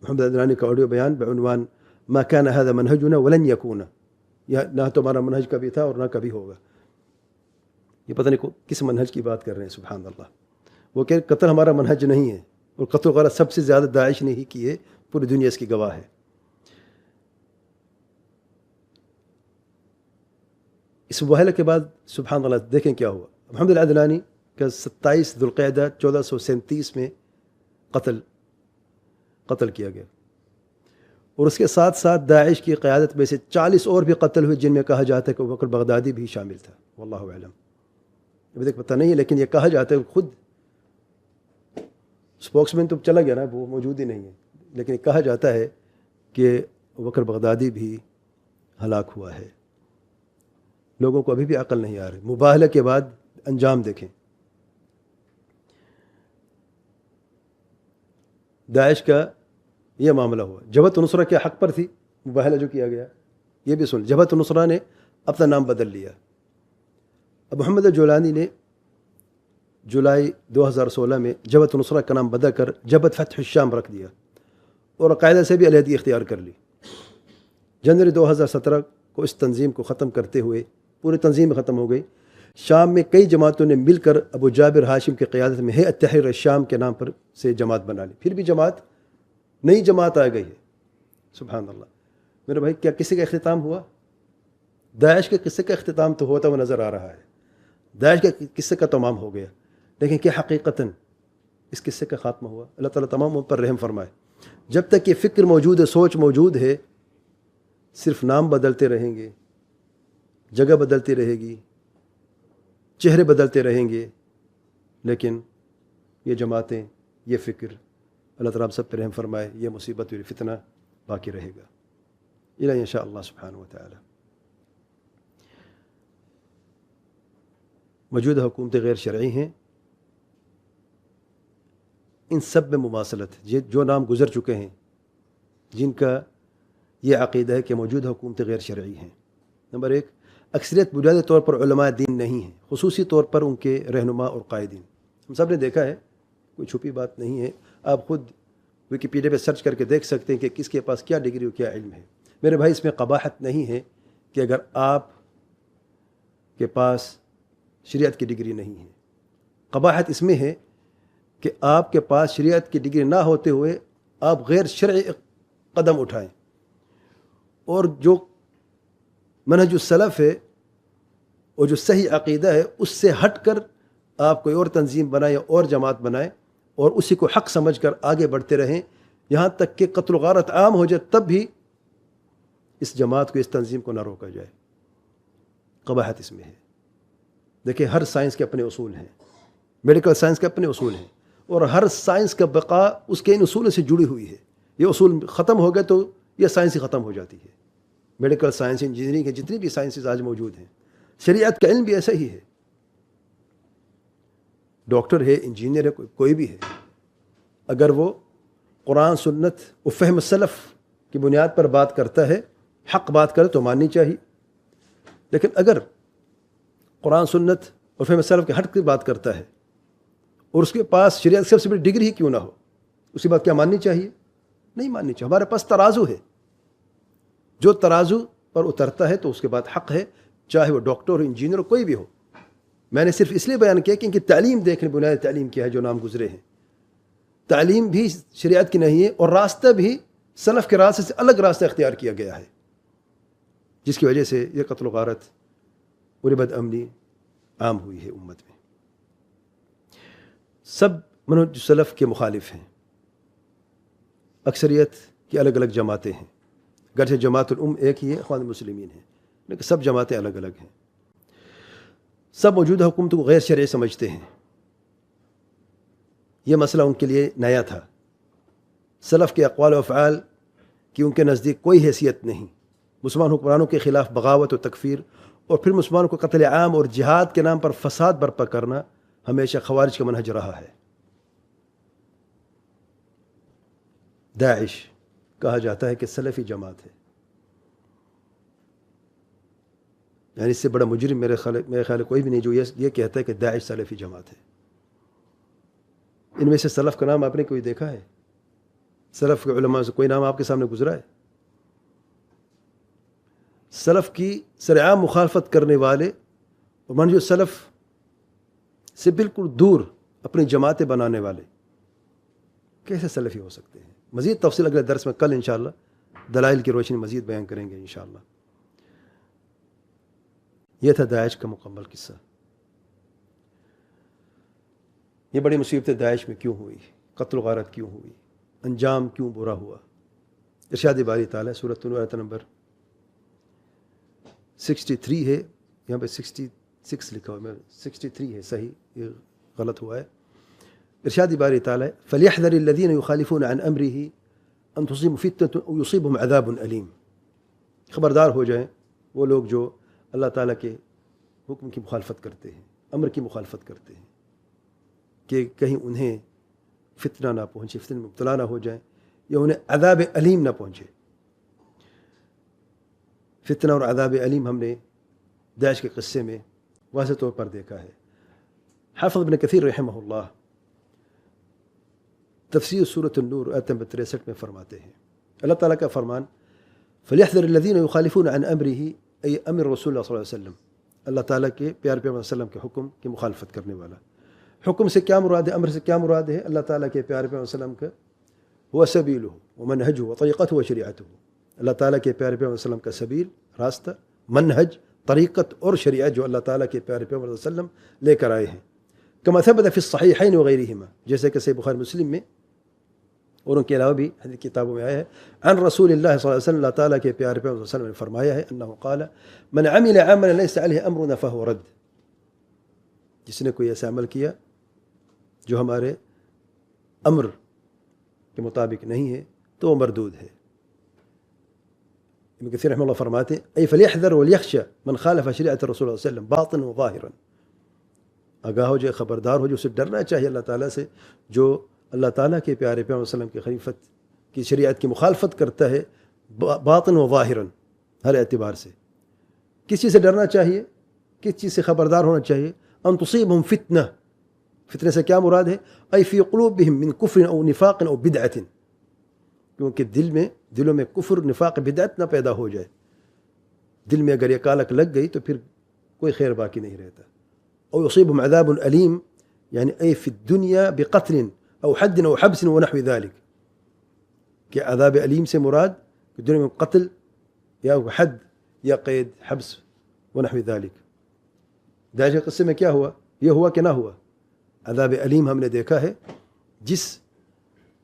محمد العدنانی کا آڈیو بیان بعنوان ما كان هذا منهجنا ولن يكون، یہ نہ تو ہمارا منہج کبھی تھا اور نہ کبھی ہوگا. یہ پتہ نہیں کس منہج کی بات کر رہے ہیں، سبحان اللہ. وہ کہ قتل ہمارا منہج نہیں ہے، اور قتل وغیرہ سب سے زیادہ داعش نے ہی کیے، پوری دنیا اس کی گواہ ہے. اس مباہلہ کے بعد سبحان اللہ دیکھیں کیا ہوا. محمد العدنانی کا 27 ذوالقعدہ 1437 میں قتل کیا گیا، اور اس کے ساتھ ساتھ داعش کی قیادت میں سے 40 اور بھی قتل ہوئے، جن میں کہا جاتا ہے کہ ابوبکر بغدادی بھی شامل تھا. واللہ اعلم، ابھی تک پتہ نہیں ہے، لیکن یہ کہا جاتا ہے. خود اسپوکس مین تو چلا گیا نا، وہ موجود ہی نہیں ہے، لیکن یہ کہا جاتا ہے کہ ابوبکر بغدادی بھی ہلاک ہوا ہے. لوگوں کو ابھی بھی عقل نہیں آ رہی. مباہلہ کے بعد انجام دیکھیں. داعش کا یہ معاملہ ہوا. جبہت نصرہ کے حق پر تھی مباہلہ جو کیا گیا. یہ بھی سن، جبہت نصرہ نے اپنا نام بدل لیا. اب محمد الجولانی نے جولائی 2016 میں جبہت نصرہ کا نام بدل کر جبہت فتح الشام رکھ دیا اور قاعدہ سے بھی علیحدگی اختیار کر لی. جنوری 2017 کو اس تنظیم کو ختم کرتے ہوئے پوری تنظیم ختم ہو گئی. شام میں کئی جماعتوں نے مل کر ابو جابر ہاشم کی قیادت میں ہیئت تحریر الشام کے نام پر سے جماعت بنا لی. پھر بھی نئی جماعت آ گئی ہے. سبحان اللہ. میرے بھائی، کیا کسی کا اختتام ہوا؟ داعش کے قصے کا اختتام تو ہوتا ہوا نظر آ رہا ہے. داعش کے قصے کا تمام ہو گیا، لیکن کیا حقیقتاً اس قصے کا خاتمہ ہوا؟ اللہ تعالیٰ تمام پر رحم فرمائے. جب تک یہ فکر موجود ہے، سوچ موجود ہے، صرف نام بدلتے رہیں گے، جگہ بدلتی رہے گی، چہرے بدلتے رہیں گے، لیکن یہ جماعتیں، یہ فکر، اللہ تعالیٰ سب پر رحم فرمائے، یہ مصیبت اور فتنہ باقی رہے گا الی انشاء اللہ سبحانہ وتعالی. موجودہ حکومتیں غیر شرعی ہیں، ان سب میں مماثلت. جو نام گزر چکے ہیں جن کا یہ عقیدہ ہے کہ موجودہ حکومتیں غیر شرعی ہیں. نمبر 1، اکثریت بنیادی طور پر علماء دین نہیں ہیں، خصوصی طور پر ان کے رہنما اور قائدین. ہم سب نے دیکھا ہے، کوئی چھپی بات نہیں ہے. آپ خود ویکیپیڈیا پہ سرچ کر کے دیکھ سکتے ہیں کہ کس کے پاس کیا ڈگری اور کیا علم ہے. میرے بھائی، اس میں قباحت نہیں ہے کہ اگر آپ کے پاس شریعت کی ڈگری نہیں ہے. قباحت اس میں ہے کہ آپ کے پاس شریعت کی ڈگری نہ ہوتے ہوئے آپ غیر شرعی قدم اٹھائیں، اور جو منہج السلف ہے اور جو صحیح عقیدہ ہے اس سے ہٹ کر آپ کوئی اور تنظیم بنائیں اور جماعت بنائیں اور اسی کو حق سمجھ کر آگے بڑھتے رہیں، یہاں تک کہ قتل و غارت عام ہو جائے تب بھی اس جماعت کو، اس تنظیم کو نہ روکا جائے. قباحت اس میں ہے. دیکھیں، ہر سائنس کے اپنے اصول ہیں، میڈیکل سائنس کے اپنے اصول ہیں، اور ہر سائنس کا بقا اس کے ان اصولوں سے جڑی ہوئی ہے. یہ اصول ختم ہو گئے تو یہ سائنس ہی ختم ہو جاتی ہے. میڈیکل سائنس، انجینئرنگ کے جتنی بھی سائنسز آج موجود ہیں، شریعت کا علم بھی ایسا ہی ہے. ڈاکٹر ہے، انجینئر ہے، کوئی بھی ہے، اگر وہ قرآن، سنت و فہم سلف کی بنیاد پر بات کرتا ہے حق بات کرے تو ماننی چاہیے، لیکن اگر قرآن سنت اور فہم سلف کے ہٹ کی بات کرتا ہے اور اس کے پاس شریعت کی سب سے بڑی ڈگری ہی کیوں نہ ہو، اس کی بات کیا ماننی چاہیے؟ نہیں ماننی چاہیے۔ ہمارے پاس ترازو ہے، جو ترازو پر اترتا ہے تو اس کے بعد حق ہے، چاہے وہ ڈاکٹر ہو، انجینئر ہو، کوئی بھی ہو۔ میں نے صرف اس لیے بیان کیا کہ ان کی تعلیم دیکھنے، بنیادی تعلیم کیا ہے جو نام گزرے ہیں، تعلیم بھی شریعت کی نہیں ہے اور راستہ بھی سلف کے راستے سے الگ راستہ اختیار کیا گیا ہے، جس کی وجہ سے یہ قتل و غارت اور بد امنی عام ہوئی ہے امت میں۔ سب منہج سلف کے مخالف ہیں، اکثریت کی الگ الگ جماعتیں ہیں، گرچہ جماعت الام ایک ہی ہے، اخوان المسلمین ہیں، لیکن سب جماعتیں الگ الگ ہیں۔ سب موجودہ حکومت کو غیر شرعی سمجھتے ہیں، یہ مسئلہ ان کے لیے نیا تھا۔ سلف کے اقوال و افعال کی ان کے نزدیک کوئی حیثیت نہیں، مسلمان حکمرانوں کے خلاف بغاوت و تکفیر اور پھر مسلمانوں کو قتل عام اور جہاد کے نام پر فساد برپا کرنا ہمیشہ خوارج کا منہج رہا ہے۔ داعش کہا جاتا ہے کہ سلفی جماعت ہے، یعنی اس سے بڑا مجرم میرے خیال کوئی بھی نہیں جو یہ کہتا ہے کہ داعش سلفی جماعت ہے۔ ان میں سے سلف کا نام آپ نے کوئی دیکھا ہے؟ سلف کے علماء سے کوئی نام آپ کے سامنے گزرا ہے؟ سلف کی سرعام مخالفت کرنے والے اور منہج سلف سے بالکل دور اپنی جماعتیں بنانے والے کیسے سلفی ہو سکتے ہیں؟ مزید تفصیل اگلے درس میں کل انشاءاللہ دلائل کی روشنی مزید بیان کریں گے انشاءاللہ۔ یہ تھا داعش کا مکمل قصہ۔ یہ بڑی مصیبتیں داعش میں کیوں ہوئی، قتل و غارت کیوں ہوئی، انجام کیوں برا ہوا؟ ارشاد باری تعالیٰ سورۃ النور آیت نمبر 63 ہے، یہاں پہ 66 لکھا ہوا ہے، 63 ہے، صحیح یہ غلط ہوا ہے۔ ارشاد باری تعالیٰ فَلْيَحْذَرِ الَّذِينَ يُخَالِفُونَ عَنْ أَمْرِهِ أَنْ تُصِيبَهُمْ فِتْنَةٌ أَوْ يُصِيبَهُمْ عَذَابٌ أَلِيمٌ۔ خبردار ہو جائیں وہ لوگ جو اللہ تعالیٰ کے حکم کی مخالفت کرتے ہیں، امر کی مخالفت کرتے ہیں، کہ کہیں انہیں فتنہ نہ پہنچے، فتنہ میں مبتلا نہ ہو جائیں، یا انہیں عذاب علیم نہ پہنچے۔ فتنہ اور عذاب علیم ہم نے داعش کے قصے میں واضح طور پر دیکھا ہے۔ حافظ ابن کثیر رحمہ اللہ تفسیر سورۃ النور آیت نمبر 63 میں فرماتے ہیں، اللہ تعالیٰ کا فرمان فَلْيَحْذَرِ الَّذِينَ يُخَالِفُونَ عَنْ أَمْرِهِ ای امر رسول اللہ صلی اللہ علیہ وسلم، اللہ تعالیٰ کے پیارے پیغمبر صلی اللہ علیہ وسلم کے حکم کی مخالفت کرنے والا۔ حکم سے کیا مراد ہے، امر سے کیا مراد ہے؟ اللہ تعالیٰ کے پیارے پیغمبر صلی اللہ علیہ وسلم کا هو سبیلہ ومنہجہ وطریقتہ وشریعتہ، اللہ تعالیٰ کے پیارے پیغمبر صلی اللہ علیہ وسلم کا سبیل، راستہ، منہج، طریقت اور شریعت جو اللہ تعالیٰ کے پیارے پیغمبر صلی اللہ علیہ وسلم لے کر آئے ہیں۔ کما ثبت فی الصحیحین وغیرہما، جیسے کہ صحیح بخاری مسلم میں اور ان کے علاوہ بھی حدیث کتابوں میں آیا ہے، عن رسول اللہ صلی اللہ علیہ وسلم، اللہ تعالیٰ کے پیارے پیغمبر صلی اللہ علیہ وسلم نے فرمایا ہے، انہ قال من عمل عملا لیس علیہ امرنا فہو رد، جس نے کوئی ایسا عمل کیا جو ہمارے امر کے مطابق نہیں ہے تو وہ مردود ہے۔ ابن کثیر رحمہ اللہ فرماتے ہیں ای فلیحذر ولیخشى من خالف شریعت رسول اللہ صلی اللہ علیہ وسلم باطنا وظاہرا، آگاہ ہو جائے، خبردار ہو جائے، اسے ڈرنا چاہیے اللہ تعالیٰ سے جو اللہ تعالیٰ کے پیارے پیغمبر صلی اللہ علیہ وسلم کی خلیفت کی شریعت کی مخالفت کرتا ہے باطن و ظاہرا، ہر اعتبار سے۔ کس چیز سے ڈرنا چاہیے، کس چیز سے خبردار ہونا چاہیے؟ ان تصیبہم فتنہ، فتنہ سے کیا مراد ہے؟ ای فی قلوبہم من کفر او نفاق او بدعت، کیونکہ دلوں میں کفر، نفاق، بدعت نہ پیدا ہو جائے۔ دل میں اگر یہ کالک لگ گئی تو پھر کوئی خیر باقی نہیں رہتا۔ او یصیبہم عذاب علیم، یعنی ای فی الدنیا بقتل او حد او حبس ونحو ذلك، کہ عذاب علیم سے مراد کہ دنیا میں قتل یا حد یا قید، حبس ونحو ذلك۔ داعش کے قصے میں کیا ہوا؟ یہ ہوا کہ نہ ہوا؟ عذاب علیم ہم نے دیکھا ہے، جس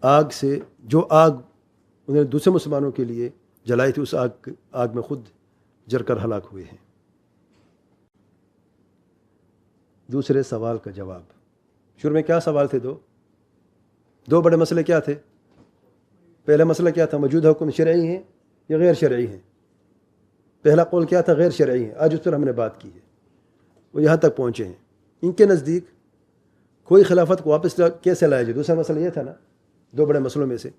آگ سے، جو آگ انہوں نے دوسرے مسلمانوں کے لیے جلائی تھی، اس آگ میں خود جر کر ہلاک ہوئے ہیں۔ دوسرے سوال کا جواب، شروع میں کیا سوال تھے؟ دو بڑے مسئلے کیا تھے؟ پہلا مسئلہ کیا تھا؟ موجودہ حکم شرعی ہیں یا غیر شرعی ہیں؟ پہلا قول کیا تھا؟ غیر شرعی ہیں۔ آج اس پر ہم نے بات کی ہے، وہ یہاں تک پہنچے ہیں۔ ان کے نزدیک کوئی خلافت کو واپس کیسے لایا جائے؟ دوسرا مسئلہ یہ تھا نا، دو بڑے مسئلوں میں سے۔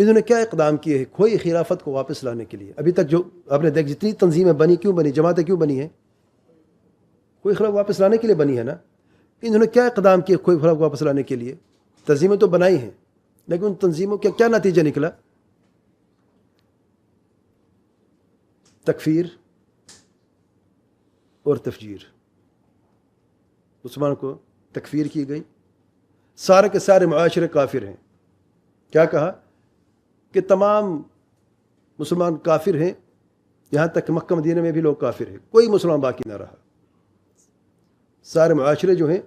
انہوں نے کیا اقدام کیے ہیں کوئی خلافت کو واپس لانے کے لیے؟ ابھی تک جو آپ نے دیکھ جتنی تنظیمیں بنی، کیوں بنی؟ جماعتیں کیوں بنی ہیں؟ کوئی خلاف واپس لانے کے لیے بنی ہے نا. انہوں نے کیا اقدام کیے کوئی خلاف واپس لانے کے لیے؟ تنظیمیں تو بنائی ہیں، لیکن ان تنظیموں کا کیا نتیجہ نکلا؟ تکفیر اور تفجیر. مسلمان کو تکفیر کی گئی، سارے کے سارے معاشرے کافر ہیں. کیا کہا کہ تمام مسلمان کافر ہیں، یہاں تک کہ مکہ مدینہ میں بھی لوگ کافر ہیں، کوئی مسلمان باقی نہ رہا. سارے معاشرے جو ہیں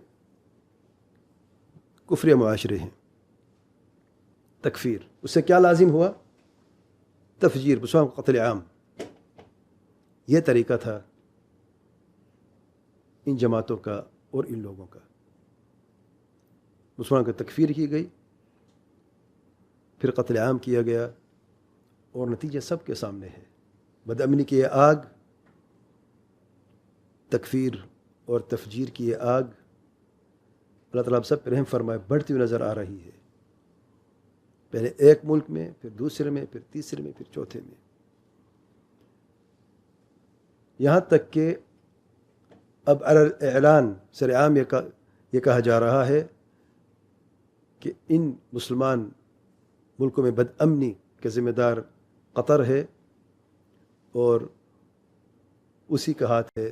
کفری معاشرے ہیں. تکفیر، اس سے کیا لازم ہوا؟ تفجیر، مسلمان کو قتل عام. یہ طریقہ تھا ان جماعتوں کا اور ان لوگوں کا. مسلمان کو تکفیر کی گئی، پھر قتل عام کیا گیا، اور نتیجہ سب کے سامنے ہے. بدامنی کی یہ آگ، تکفیر اور تفجیر کی یہ آگ، اللہ تعالیٰ آپ سب پر رحم فرمائے، بڑھتی ہوئی نظر آ رہی ہے. پہلے ایک ملک میں، پھر دوسرے میں، پھر تیسرے میں، پھر چوتھے میں، یہاں تک کہ اب اعلان سر عام یہ کہا جا رہا ہے کہ ان مسلمان ملکوں میں بد امنی کے ذمہ دار قطر ہے، اور اسی کا ہاتھ ہے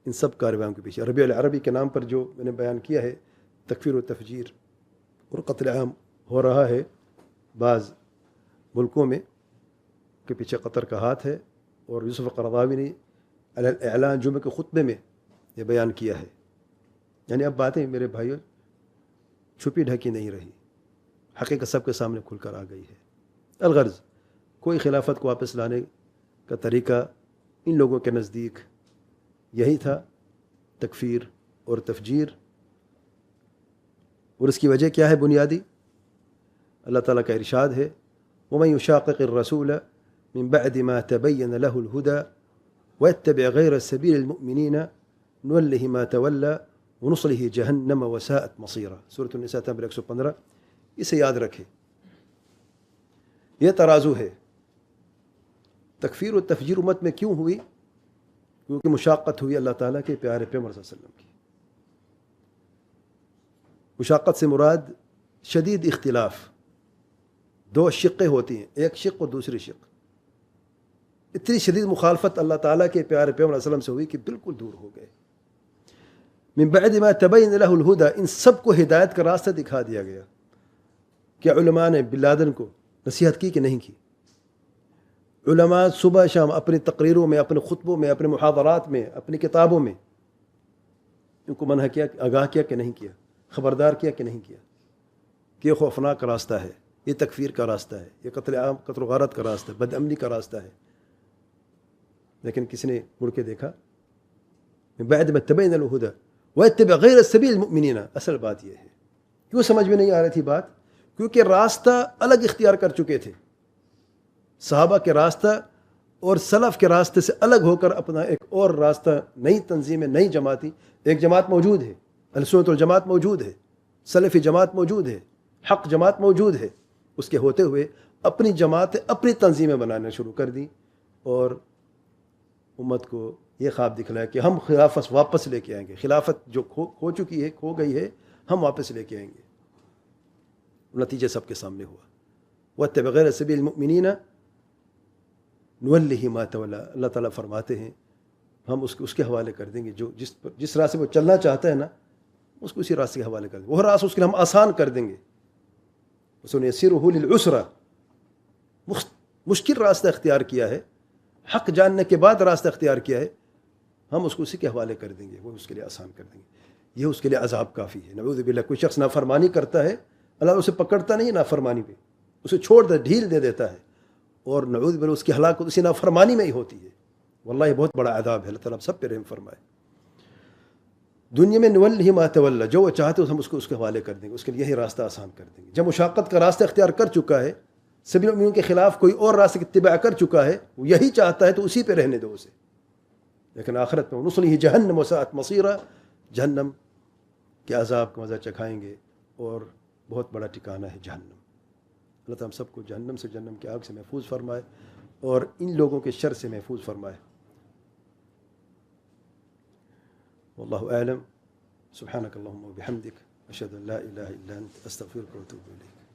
ان سب کارروائیوں کے پیچھے. ربیع العربی کے نام پر جو میں نے بیان کیا ہے، تکفیر و تفجیر اور قتل عام ہو رہا ہے بعض ملکوں میں، کے پیچھے قطر کا ہاتھ ہے. اور یوسف قرضاوی نے اعلان جمعہ کے خطبے میں یہ بیان کیا ہے. یعنی اب باتیں میرے بھائیوں چھپی ڈھکی نہیں رہی، حقیقت سب کے سامنے کھل کر آ گئی ہے. الغرض کوئی خلافت کو واپس لانے کا طریقہ ان لوگوں کے نزدیک یہی تھا، تکفیر اور تفجیر. اور اس کی وجہ کیا ہے بنیادی؟ اللہ تعالیٰ کا ارشاد ہے، وَمَن يُشَاقِقِ الرَّسُولَ مِن بَعْدِ مَا تَبَيَّنَ لَهُ الْهُدَى وَيَتَّبِعْ غَيْرَ سَبِيلِ الْمُؤْمِنِينَ نُوَلِّهِ مَا تَوَلَّى وَنُصْلِهِ جَهَنَّمَ وَسَاءَتْ مَصِيرًا. سورۃ النساء نمبر 115. اسے یاد رکھیں، یہ ترازو ہے. تکفیر و تفجیر امت میں کیوں ہوئی؟ کیونکہ مشاقت ہوئی اللہ تعالیٰ کے پیارے پیغمبر صلی اللہ علیہ وسلم کی. مشاقت سے مراد شدید اختلاف، دو شقیں ہوتی ہیں، ایک شق اور دوسری شق. اتنی شدید مخالفت اللہ تعالیٰ کے پیارے پیغمبر صلی اللہ علیہ وسلم سے ہوئی کہ بالکل دور ہو گئے. من بعد ما تبین له الہدی، ان سب کو ہدایت کا راستہ دکھا دیا گیا. کیا علماء نے بن لادن کو نصیحت کی کہ نہیں کی؟ علماء صبح شام اپنی تقریروں میں، اپنے خطبوں میں، اپنے محاضرات میں، اپنی کتابوں میں ان کو منع کیا، آگاہ کیا کہ نہیں کیا، خبردار کیا کہ نہیں کیا کہ یہ خوفناک راستہ ہے، یہ تکفیر کا راستہ ہے، یہ قتل عام، قتل و غارت کا راستہ ہے، بد امنی کا راستہ ہے. لیکن کس نے مڑ کے دیکھا؟ من بعد ما تبین الہدی وَيَتَّبِعْ غَيْرَ سَبِيلِ الْمُؤْمِنِينَ. اصل بات یہ ہے، کیوں سمجھ میں نہیں آ رہی تھی بات؟ کیونکہ راستہ الگ اختیار کر چکے تھے. صحابہ کے راستہ اور سلف کے راستے سے الگ ہو کر اپنا ایک اور راستہ، نئی تنظیمیں، نئی جماعتیں. ایک جماعت موجود ہے، اہل سنت والجماعت موجود ہے، سلفی جماعت موجود ہے، حق جماعت موجود ہے. اس کے ہوتے ہوئے اپنی جماعتیں، اپنی تنظیمیں بنانا شروع کر دیں، اور امت کو یہ خواب دکھلایا کہ ہم خلافت واپس لے کے آئیں گے. خلافت جو کھو چکی ہے، کھو گئی ہے، ہم واپس لے کے آئیں گے. نتیجہ سب کے سامنے ہوا. وَاتَّبِعْ غَيْرَ سَبِيلِ الْمُؤْمِنِينَ نُوَلِّهِ مَا تَوَلَّى. اللہ تعالیٰ فرماتے ہیں ہم اس کے حوالے کر دیں گے، جو جس راستے وہ چلنا چاہتا ہے نا، اس کو اسی راستے کے حوالے کر دیں گے. وہ راستہ اس کے لیے ہم آسان کر دیں گے. وَسَنُيَسِّرُهُ لِلْعُسْرَى. مشکل راستہ اختیار کیا ہے، حق جاننے کے بعد راستہ اختیار کیا ہے، ہم اس کو اسی کے حوالے کر دیں گے، وہ اس کے لیے آسان کر دیں گے. یہ اس کے لیے عذاب کافی ہے. نعوذ باللہ. کوئی شخص نافرمانی کرتا ہے، اللہ اسے پکڑتا نہیں نافرمانی پہ، اسے چھوڑ دے، ڈھیل دے دیتا ہے، اور نعوذ باللہ اس کی ہلاکت اسی نافرمانی میں ہی ہوتی ہے. واللہ یہ بہت بڑا عذاب ہے. اللہ تعالیٰ سب پہ رحم فرمائے. دنیا میں نولہ ما تولی، جو وہ چاہتے ہم اس کو اس کے حوالے کر دیں گے، اس کے لیے یہی راستہ آسان کر دیں گے. جب مشاقت کا راستہ اختیار کر چکا ہے، سبیل المؤمنین کے خلاف کوئی اور راستہ کی اتباع کر چکا ہے، وہ یہی چاہتا ہے تو اسی پہ رہنے دو اسے. لیکن آخرت میں نصلہ جہنم وساءت مصیرا، جہنم کے عذاب کا مزہ چکھائیں گے، اور بہت بڑا ٹھکانہ ہے جہنم. اللہ تعالیٰ ہم سب کو جہنم سے، جہنم کی آگ سے محفوظ فرمائے اور ان لوگوں کے شر سے محفوظ فرمائے. واللہ اعلم. سبحانک اللہم و بحمدک اشہد ان لا الہ الا انت استغفرک و اتوب الیک.